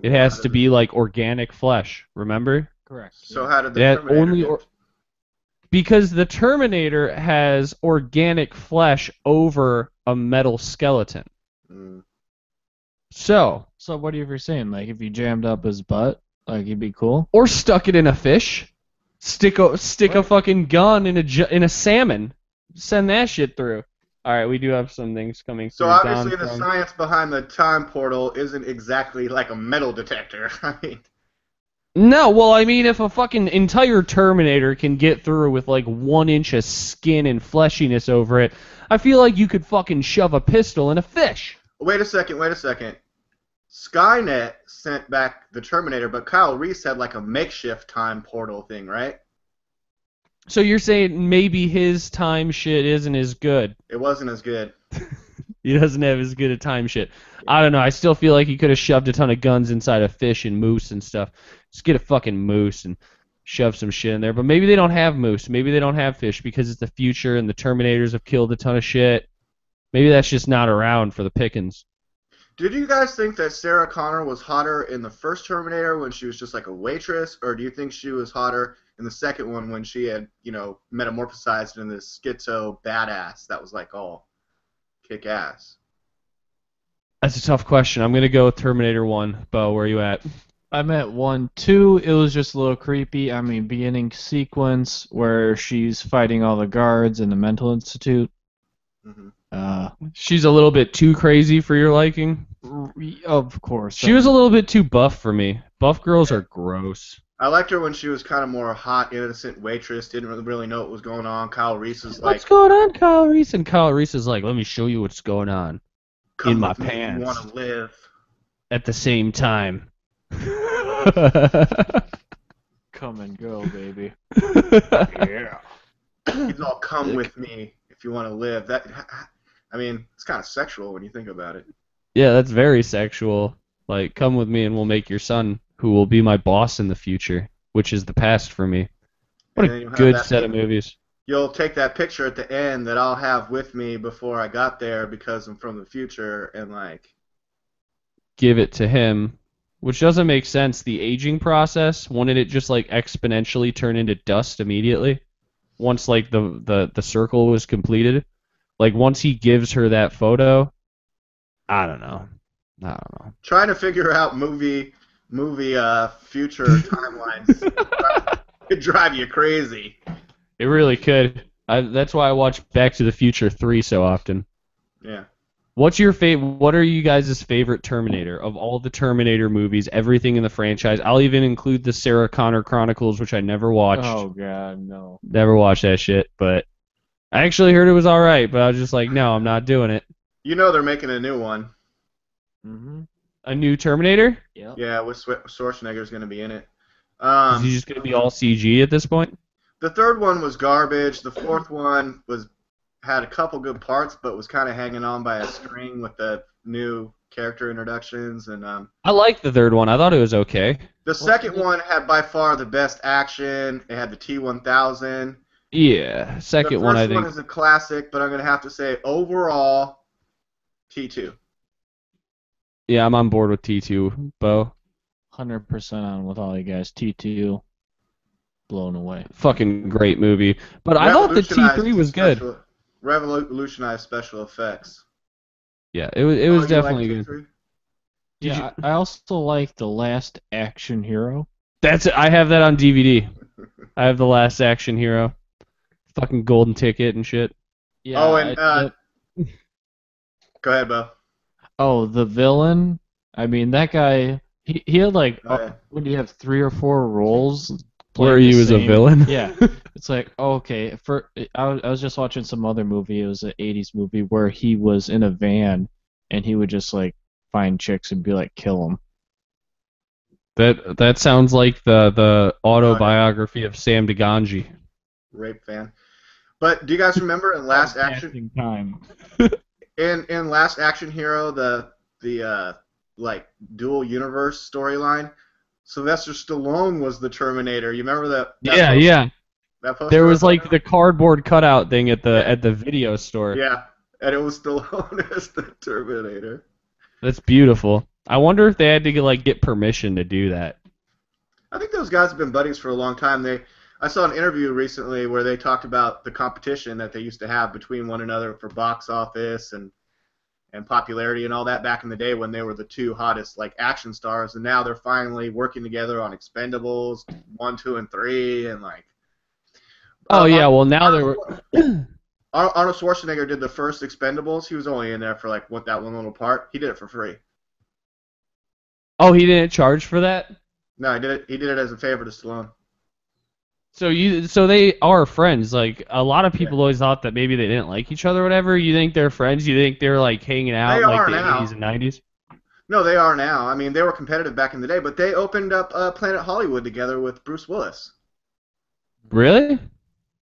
Speaker 1: It has to be like organic flesh, remember?
Speaker 3: Correct.
Speaker 2: So how did the
Speaker 1: It had
Speaker 2: Terminator
Speaker 1: only
Speaker 2: get?
Speaker 1: because the Terminator has organic flesh over a metal skeleton.
Speaker 2: Mm.
Speaker 1: So
Speaker 3: what are you saying? Like, if you jammed up his butt, like, he'd be cool?
Speaker 1: or stuck it in a fish. Stick a fucking gun in a salmon. Send that shit through. All right, we do have some things coming
Speaker 2: So
Speaker 1: through.
Speaker 2: obviously
Speaker 1: Don
Speaker 2: the
Speaker 1: from-
Speaker 2: science behind the time portal isn't exactly like a metal detector. I mean,
Speaker 1: No, well, I mean, if a fucking entire Terminator can get through with like 1 inch of skin and fleshiness over it, I feel like you could fucking shove a pistol in a fish.
Speaker 2: wait a second. Skynet sent back the Terminator, but Kyle Reese had like a makeshift time portal thing, right?
Speaker 1: So you're saying maybe his time shit isn't as good?
Speaker 2: It wasn't as good.
Speaker 1: He doesn't have as good a time shit. I don't know. I still feel like he could have shoved a ton of guns inside a fish and moose and stuff. Just get a fucking moose and shove some shit in there. But maybe they don't have moose. Maybe they don't have fish because it's the future and the Terminators have killed a ton of shit. Maybe that's just not around for the pickings.
Speaker 2: Did you guys think that Sarah Connor was hotter in the first Terminator when she was just like a waitress, or do you think she was hotter in the second one when she had, metamorphosized into this schizo badass that was like all kick ass?
Speaker 1: That's a tough question. I'm going to go with Terminator 1. Bo, where are you at?
Speaker 3: I'm at 1, 2. It was just a little creepy. I mean, beginning sequence where she's fighting all the guards in the mental institute.
Speaker 2: Mm-hmm.
Speaker 1: She's a little bit too crazy for your liking.
Speaker 3: Of course.
Speaker 1: She was a little bit too buff for me. Buff girls are gross.
Speaker 2: I liked her when she was kind of more hot, innocent waitress, didn't really know what was going on. Kyle Reese is like,
Speaker 1: What's going on, Kyle Reese? And Kyle Reese is like, let me show you what's going on
Speaker 2: come
Speaker 1: in my
Speaker 2: with me, you
Speaker 1: pants
Speaker 2: want to live.
Speaker 1: at the same time.
Speaker 3: Come and go, baby.
Speaker 2: Yeah. He's all, come with me if you want to live. It's kind of sexual when you think about it.
Speaker 1: Yeah, that's very sexual. Like, come with me and we'll make your son, who will be my boss in the future, which is the past for me. What
Speaker 2: And then
Speaker 1: a
Speaker 2: you'll have
Speaker 1: good
Speaker 2: that
Speaker 1: set of movies.
Speaker 2: You'll take that picture at the end that I'll have with me before I got there because I'm from the future, and like,
Speaker 1: Give it to him, which doesn't make sense. The aging process, wouldn't it just like exponentially turn into dust immediately? Once like the circle was completed? Like once he gives her that photo, I don't know.
Speaker 2: trying to figure out movie future timelines could drive you crazy.
Speaker 1: It really could. That's why I watch Back to the Future 3 so often.
Speaker 2: Yeah.
Speaker 1: What are you guys' favorite Terminator of all the Terminator movies? Everything in the franchise. I'll even include the Sarah Connor Chronicles, which I never watched.
Speaker 3: Oh god, no.
Speaker 1: Never watched that shit, but I actually heard it was all right. But I was just like, no, I'm not doing it.
Speaker 2: You know they're making a new one.
Speaker 3: Mm-hmm.
Speaker 1: A new Terminator?
Speaker 3: Yep.
Speaker 2: Yeah, with Schwarzenegger's going to be in it.
Speaker 1: Is he just gonna be all CG at this point?
Speaker 2: The third one was garbage. The fourth one had a couple good parts, but was kind of hanging on by a string with the new character introductions, and
Speaker 1: I liked the third one. I thought it was okay.
Speaker 2: the second one had by far the best action. It had the T-1000.
Speaker 1: Yeah,
Speaker 2: The
Speaker 1: second one I
Speaker 2: first one
Speaker 1: think.
Speaker 2: is a classic, but I'm going to have to say overall T2.
Speaker 1: Yeah, I'm on board with T2, Bo.
Speaker 3: 100% on with all you guys. T2, blown away.
Speaker 1: Fucking great movie. But I thought the T3 was good.
Speaker 2: Revolutionized special effects.
Speaker 1: Yeah, it was
Speaker 2: You like
Speaker 1: definitely good.
Speaker 2: T3?
Speaker 3: Yeah, I also like The Last Action Hero.
Speaker 1: That's it. I have that on DVD. I have The Last Action Hero. Fucking golden ticket and shit.
Speaker 3: Yeah.
Speaker 2: Oh, and go ahead, Bo.
Speaker 3: Oh, the villain. I mean, that guy. He had like,
Speaker 2: Oh, yeah.
Speaker 3: what do you have, 3 or 4 roles?
Speaker 1: Where
Speaker 3: playing
Speaker 1: he
Speaker 3: the
Speaker 1: was a
Speaker 3: same-
Speaker 1: villain.
Speaker 3: Yeah. It's like, okay. I was just watching some other movie. It was an 80s movie where he was in a van and he would just like find chicks and be like, kill them.
Speaker 1: That sounds like the autobiography of Sam DeGangi.
Speaker 2: Rape fan. But do you guys remember in Last Action?
Speaker 3: Time.
Speaker 2: In Last Action Hero, the like dual universe storyline, Sylvester Stallone was the Terminator. You remember that?
Speaker 1: Yeah,
Speaker 2: poster?
Speaker 1: yeah.
Speaker 2: That poster
Speaker 1: There was
Speaker 2: I
Speaker 1: like
Speaker 2: found?
Speaker 1: the cardboard cutout thing at the video store.
Speaker 2: Yeah, and it was Stallone as the Terminator.
Speaker 1: That's beautiful. I wonder if they had to get permission to do that.
Speaker 2: I think those guys have been buddies for a long time. I saw an interview recently where they talked about the competition that they used to have between one another for box office and popularity and all that back in the day when they were the two hottest like action stars, and now they're finally working together on Expendables 1, 2, and 3, and like.
Speaker 1: Oh yeah, well now they were.
Speaker 2: Arnold Schwarzenegger did the first Expendables. He was only in there for like that one little part. He did it for free.
Speaker 1: Oh, he didn't charge for that?
Speaker 2: No, he did it. He did it as a favor to Stallone.
Speaker 1: So they are friends. Like a lot of people always thought that maybe they didn't like each other or whatever. You think they're friends? You think they're like hanging out
Speaker 2: They
Speaker 1: in like
Speaker 2: are
Speaker 1: the
Speaker 2: now.
Speaker 1: 80s and 90s?
Speaker 2: No, they are now. I mean, they were competitive back in the day, but they opened up Planet Hollywood together with Bruce Willis.
Speaker 1: Really?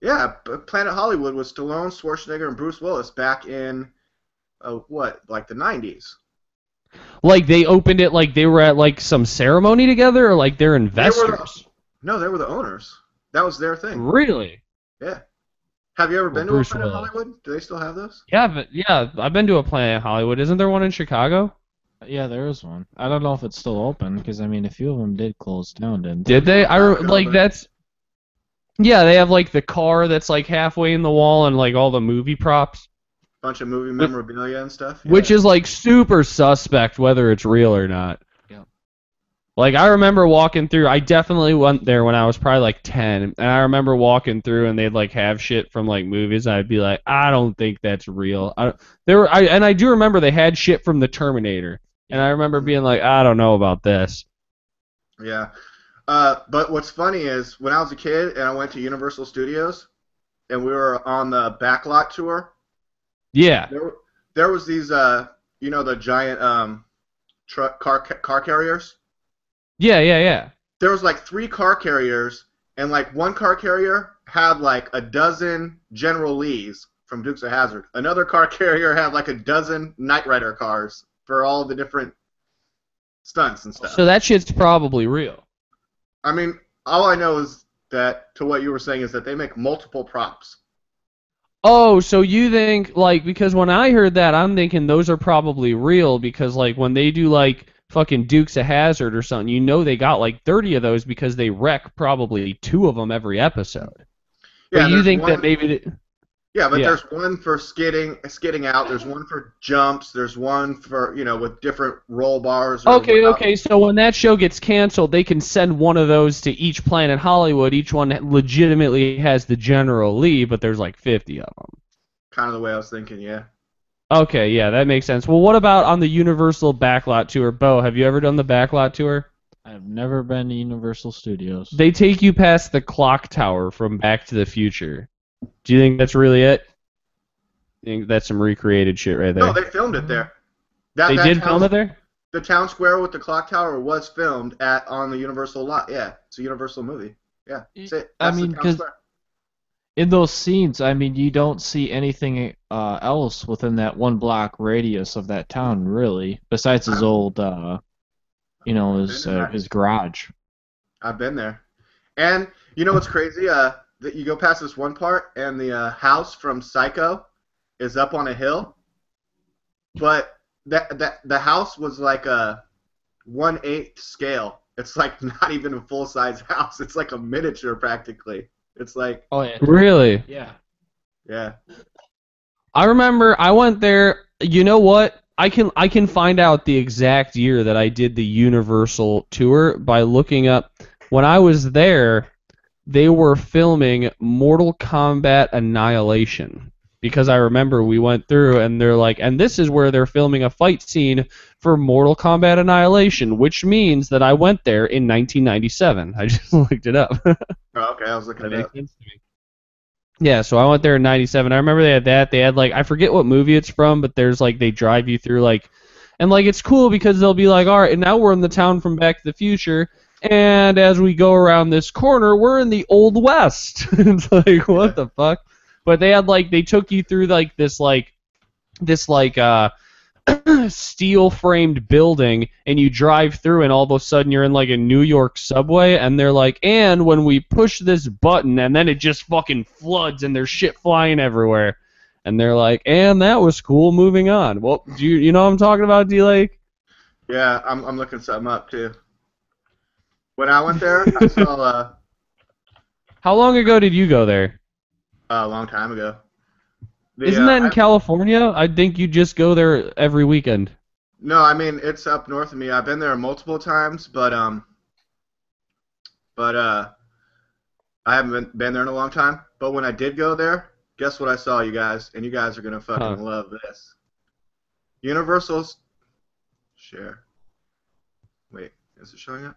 Speaker 2: Yeah, Planet Hollywood was Stallone, Schwarzenegger, and Bruce Willis back in like the 90s.
Speaker 1: Like they opened it like they were at like some ceremony together, or like they're investors?
Speaker 2: No, they were the owners. That was their thing.
Speaker 1: Really?
Speaker 2: Yeah. Have you ever been to a
Speaker 1: Bruce
Speaker 2: Planet
Speaker 1: Willis.
Speaker 2: Hollywood? Do they still have those?
Speaker 1: Yeah, I've been to a Planet Hollywood. Isn't there one in Chicago?
Speaker 3: Yeah, there is one. I don't know if it's still open because I mean, a few of them did close down, didn't they?
Speaker 1: Did they?
Speaker 2: But-
Speaker 1: That's. Yeah, they have like the car that's like halfway in the wall and like all the movie props,
Speaker 2: Bunch of movie memorabilia and stuff. Yeah.
Speaker 1: which is like super suspect whether it's real or not.
Speaker 3: Yeah.
Speaker 1: Like I remember walking through. I definitely went there when I was probably like 10, and I remember walking through and they'd like have shit from like movies. And I'd be like, I don't think that's real. I do remember they had shit from the Terminator, and I remember being like, I don't know about this.
Speaker 2: Yeah. But what's funny is when I was a kid and I went to Universal Studios and we were on the backlot tour,
Speaker 1: Yeah.
Speaker 2: there was these the giant truck car carriers.
Speaker 1: Yeah.
Speaker 2: There was like 3 car carriers, and like one car carrier had like a dozen General Lees from Dukes of Hazzard. Another car carrier had like a dozen Knight Rider cars for all the different stunts and stuff.
Speaker 1: So that shit's probably real.
Speaker 2: I mean, all I know is that, to what you were saying, is that they make multiple props.
Speaker 1: Oh, so you think, like, because when I heard that, I'm thinking those are probably real because, like, when they do, like, fucking Dukes of Hazzard or something, you know they got, like, 30 of those because they wreck probably 2 of them every episode.
Speaker 2: Yeah,
Speaker 1: But you
Speaker 2: there's
Speaker 1: think
Speaker 2: one-
Speaker 1: that maybe...
Speaker 2: Yeah, but
Speaker 1: Yeah.
Speaker 2: there's one for skidding out. There's one for jumps. There's one for, with different roll bars. or whatnot.
Speaker 1: Okay, so when that show gets canceled, they can send one of those to each Planet Hollywood. Each one legitimately has the General Lee, but there's, like, 50 of them.
Speaker 2: Kind of the way I was thinking, yeah.
Speaker 1: Okay, yeah, that makes sense. Well, what about on the Universal Backlot Tour? Bo, have you ever done the Backlot Tour?
Speaker 3: I've never been to Universal Studios.
Speaker 1: They take you past the clock tower from Back to the Future. Do you think that's really it? You think that's some recreated shit right there?
Speaker 2: No, they filmed it there.
Speaker 1: They did film it there?
Speaker 2: The town square with the clock tower was filmed on the Universal lot. Yeah, it's a Universal movie. Yeah, that's it.
Speaker 3: I
Speaker 2: That's
Speaker 3: mean,
Speaker 2: the town
Speaker 3: 'cause-
Speaker 2: square.
Speaker 3: in those scenes, I mean, you don't see anything else within that 1 block radius of that town, really, besides his old, his garage.
Speaker 2: I've been there. And you know what's crazy? That you go past this one part, and the house from Psycho is up on a hill, but the house was like a 1/8 scale. It's like not even a full size house. It's like a miniature practically. It's like
Speaker 3: Oh yeah.
Speaker 1: Really?
Speaker 3: Yeah.
Speaker 2: yeah.
Speaker 1: I remember I went there. You know what? I can find out the exact year that I did the Universal tour by looking up. When I was there, they were filming Mortal Kombat Annihilation. Because I remember we went through and they're like, and this is where they're filming a fight scene for Mortal Kombat Annihilation, which means that I went there in 1997. I just looked it up.
Speaker 2: Oh, okay, I was looking
Speaker 1: That
Speaker 2: it
Speaker 1: makes
Speaker 2: up.
Speaker 1: sense to me. Yeah, so I went there in 97. I remember they had that. They had like, I forget what movie it's from, but there's like, they drive you through like, and like it's cool because they'll be like, all right, and now we're in the town from Back to the Future, and as we go around this corner, we're in the Old West. It's like, what the fuck? But they had like, they took you through like this steel framed building, and you drive through and all of a sudden you're in like a New York subway, and they're like, and when we push this button, and then it just fucking floods and there's shit flying everywhere, and they're like, and that was cool, moving on. Well, do you know what I'm talking about, D-Lake?
Speaker 2: Yeah, I'm looking something up too. When I went there, I saw
Speaker 1: How long ago did you go there?
Speaker 2: a long time ago.
Speaker 1: Isn't that in California? I think you just go there every weekend.
Speaker 2: No, I mean it's up north of me. I've been there multiple times, but I haven't been there in a long time. But when I did go there, guess what I saw, you guys? And you guys are gonna fucking love this. Universal's share. Wait, is it showing up?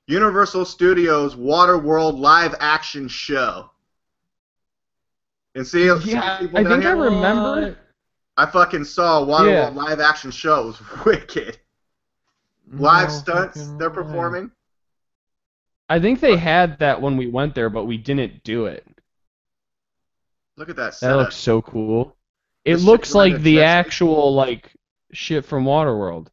Speaker 2: Universal Studios Waterworld live action show. And see,
Speaker 1: Yeah,
Speaker 2: people
Speaker 1: I
Speaker 2: down
Speaker 1: think I
Speaker 2: here?
Speaker 1: remember.
Speaker 2: I fucking saw a Waterworld live action show. It was wicked. Live stunts they're performing.
Speaker 1: I think they had that when we went there, but we didn't do it.
Speaker 2: Look at that
Speaker 1: That
Speaker 2: setup.
Speaker 1: looks so cool. It
Speaker 2: This
Speaker 1: looks
Speaker 2: shit's running
Speaker 1: like
Speaker 2: a
Speaker 1: the
Speaker 2: jet ski.
Speaker 1: actual like shit from Waterworld.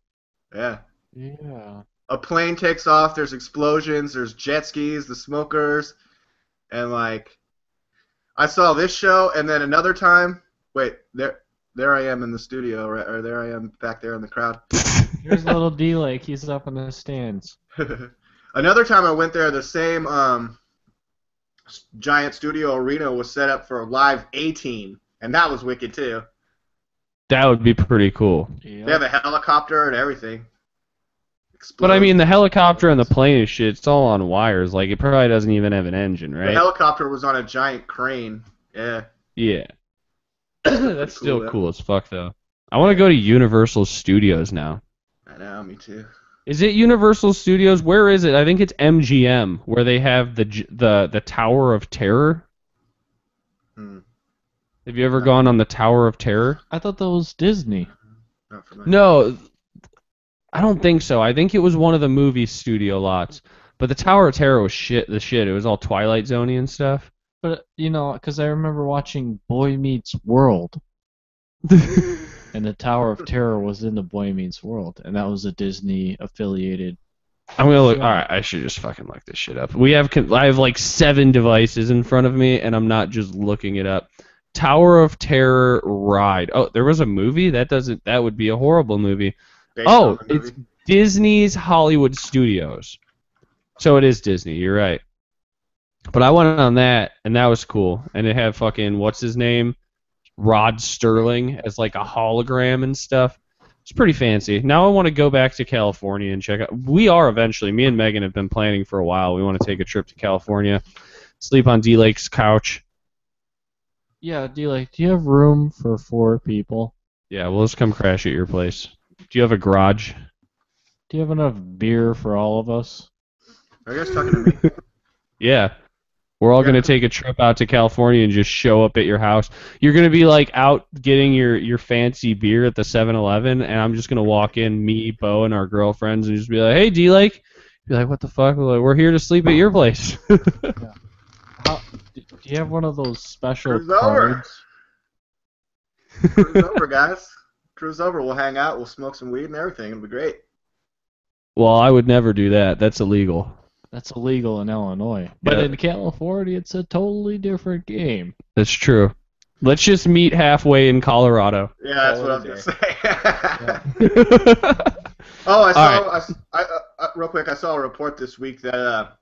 Speaker 2: Yeah.
Speaker 3: Yeah.
Speaker 2: A plane takes off, there's explosions, there's jet skis, the smokers, and like I saw this show, and then another time, wait, there I am in the studio, or there I am back there in the crowd.
Speaker 3: Here's little D-Lake. He's up in the stands.
Speaker 2: Another time I went there, the same giant studio arena was set up for a live A-Team, and that was wicked too.
Speaker 1: That would be pretty cool.
Speaker 2: They have a helicopter and everything.
Speaker 1: But I mean, the helicopter and the plane and shit, it's all on wires. Like, it probably doesn't even have an engine,
Speaker 2: The
Speaker 1: right?
Speaker 2: helicopter was on a giant crane. Yeah.
Speaker 1: Yeah. That's still
Speaker 2: though.
Speaker 1: cool as fuck, though. I want to go to Universal Studios now.
Speaker 2: I know, me too.
Speaker 1: Is it Universal Studios? Where is it? I think it's MGM, where they have the Tower of Terror.
Speaker 2: Hmm.
Speaker 1: Have you ever gone on the Tower of Terror?
Speaker 3: I thought that was Disney.
Speaker 2: Not for me.
Speaker 1: No, I don't think so. I think it was one of the movie studio lots. But the Tower of Terror was shit. It was all Twilight Zone-y and stuff.
Speaker 3: But, because I remember watching Boy Meets World, and the Tower of Terror was in the Boy Meets World, and that was a Disney-affiliated.
Speaker 1: I'm gonna look. All right, I should just fucking look this shit up. I have like 7 devices in front of me, and I'm not just looking it up. Tower of Terror ride. Oh, there was a movie? That would be a horrible movie.
Speaker 2: Based on
Speaker 1: Oh,
Speaker 2: the movie.
Speaker 1: it's Disney's Hollywood Studios. So it is Disney. You're right. But I went on that, and that was cool. And it had fucking what's his name, Rod Sterling as like a hologram and stuff. It's pretty fancy. Now I want to go back to California and check out. We are eventually. Me and Megan have been planning for a while. We want to take a trip to California, sleep on D-Lake's couch.
Speaker 3: Yeah, D-Lake, do you have room for 4 people?
Speaker 1: Yeah, we'll just come crash at your place. Do you have a garage?
Speaker 3: Do you have enough beer for all of us?
Speaker 2: Are you guys talking to me?
Speaker 1: Yeah. We're all going to take a trip out to California and just show up at your house. You're going to be like out getting your fancy beer at the 7-Eleven, and I'm just going to walk in, me, Bo, and our girlfriends, and just be like, hey, D-Lake. Be like, what the fuck? We're here to sleep at your place.
Speaker 3: Do you have one of those special
Speaker 2: Cruise over.
Speaker 3: cards?
Speaker 2: Cruise over, guys. Cruise over. We'll hang out. We'll smoke some weed and everything. It'll be great.
Speaker 1: Well, I would never do that. That's illegal.
Speaker 3: That's illegal in Illinois. But
Speaker 1: Yeah.
Speaker 3: in California, it's a totally different game.
Speaker 1: That's true. Let's just meet halfway in Colorado.
Speaker 2: Yeah, that's what I was
Speaker 3: Holiday.
Speaker 2: gonna say. Oh, I saw. Real quick, I saw a report this week that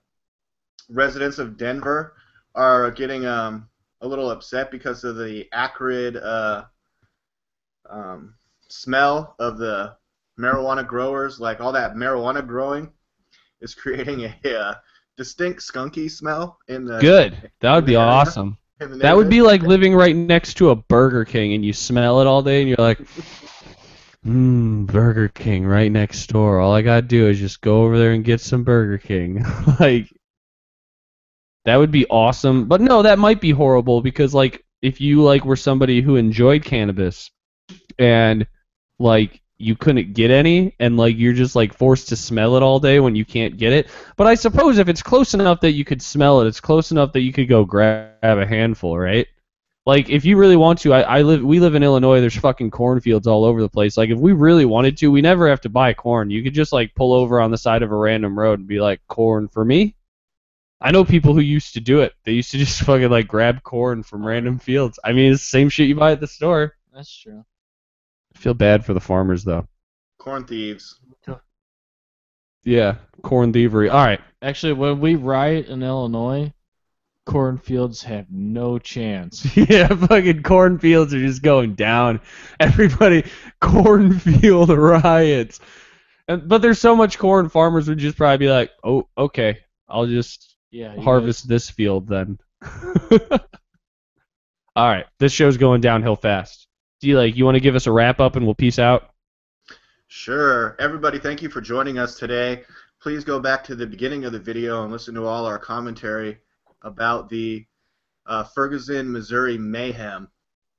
Speaker 2: residents of Denver are getting a little upset because of the acrid smell of the marijuana growers. Like all that marijuana growing is creating a distinct skunky smell in the.
Speaker 1: Good. That would
Speaker 2: in
Speaker 1: be
Speaker 2: the area,
Speaker 1: awesome.
Speaker 2: in the
Speaker 1: That would be
Speaker 2: neighborhood.
Speaker 1: like living right next to a Burger King and you smell it all day and you're like, Burger King right next door. All I gotta do is just go over there and get some Burger King. Like, that would be awesome. But no, that might be horrible because like if you like were somebody who enjoyed cannabis and like you couldn't get any and like you're just like forced to smell it all day when you can't get it. But I suppose if it's close enough that you could smell it, it's close enough that you could go grab a handful, right? Like if you really want to, we live in Illinois, there's fucking cornfields all over the place. Like if we really wanted to, we never have to buy corn. You could just like pull over on the side of a random road and be like, corn for me? I know people who used to do it. They used to just fucking like grab corn from random fields. I mean, it's the same shit you buy at the store.
Speaker 3: That's true.
Speaker 1: I feel bad for the farmers though.
Speaker 2: Corn thieves.
Speaker 1: Yeah, corn thievery. All right.
Speaker 3: Actually, when we riot in Illinois, cornfields have no chance.
Speaker 1: Yeah, fucking cornfields are just going down. Everybody, cornfield riots. But there's so much corn, farmers would just probably be like, oh, okay, I'll just harvest this field then. All right, this show's going downhill fast. D-Lake, you want to give us a wrap-up and we'll peace out?
Speaker 2: Sure. Everybody, thank you for joining us today. Please go back to the beginning of the video and listen to all our commentary about the Ferguson, Missouri Mayhem.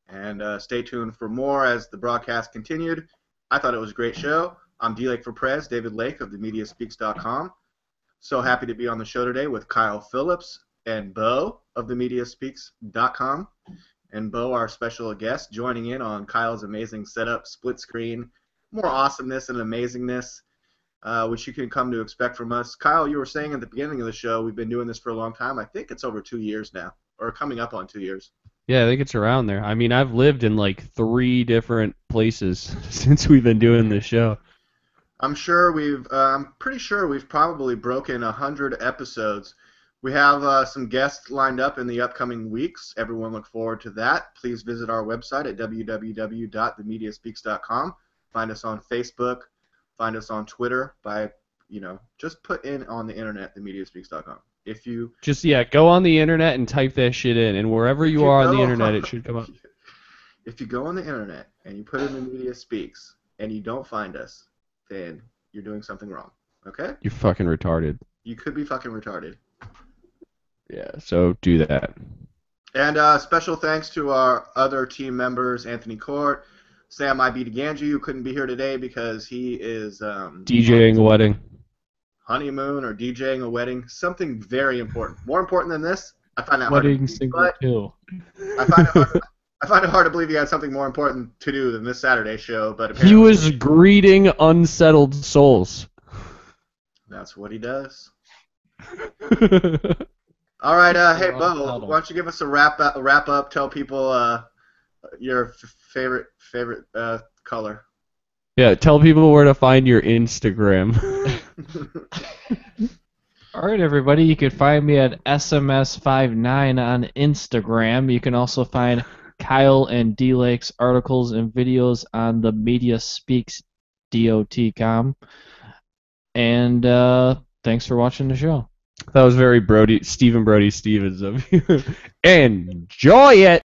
Speaker 2: And stay tuned for more as the broadcast continued. I thought it was a great show. I'm D-Lake for Prez, David Lake of themediaspeaks.com. So happy to be on the show today with Kyle Phillips and Bo of themediaspeaks.com. And Bo, our special guest, joining in on Kyle's amazing setup, split screen, more awesomeness and amazingness, which you can come to expect from us. Kyle, you were saying at the beginning of the show, we've been doing this for a long time. I think it's over 2 years now, or coming up on 2 years.
Speaker 1: Yeah, I think it's around there. I mean, I've lived in like 3 different places since we've been doing this show.
Speaker 2: I'm pretty sure we've probably broken 100 episodes. We have some guests lined up in the upcoming weeks. Everyone look forward to that. Please visit our website at www.themediaspeaks.com. Find us on Facebook. Find us on Twitter by, just put in on the internet, themediaspeaks.com. If you
Speaker 1: just, go on the internet and type that shit in, and wherever you are on the internet, it should come up.
Speaker 2: If you go on the internet and you put in the Media Speaks and you don't find us, then you're doing something wrong, okay?
Speaker 1: You're fucking retarded.
Speaker 2: You could be fucking retarded.
Speaker 1: Yeah, so do that.
Speaker 2: And special thanks to our other team members, Anthony Court, Sam I.B. DeGanji, who couldn't be here today because he is
Speaker 1: DJing a wedding.
Speaker 2: Honeymoon or DJing a wedding, something very important. More important than this, I find that
Speaker 3: Wedding
Speaker 2: hard to
Speaker 3: single
Speaker 2: believe,
Speaker 3: too.
Speaker 2: I find it hard to believe he had something more important to do than this Saturday show, but apparently
Speaker 1: He was greeting unsettled souls.
Speaker 2: That's what he does. All right, hey Bo, why don't you give us a wrap up? Tell people your favorite color.
Speaker 1: Yeah, tell people where to find your Instagram.
Speaker 3: All right, everybody, you can find me at SMS59 on Instagram. You can also find Kyle and D-Lake's articles and videos on the MediaSpeaks.com. And thanks for watching the show.
Speaker 1: That was very Stephen Brody Stevens of you. Enjoy it!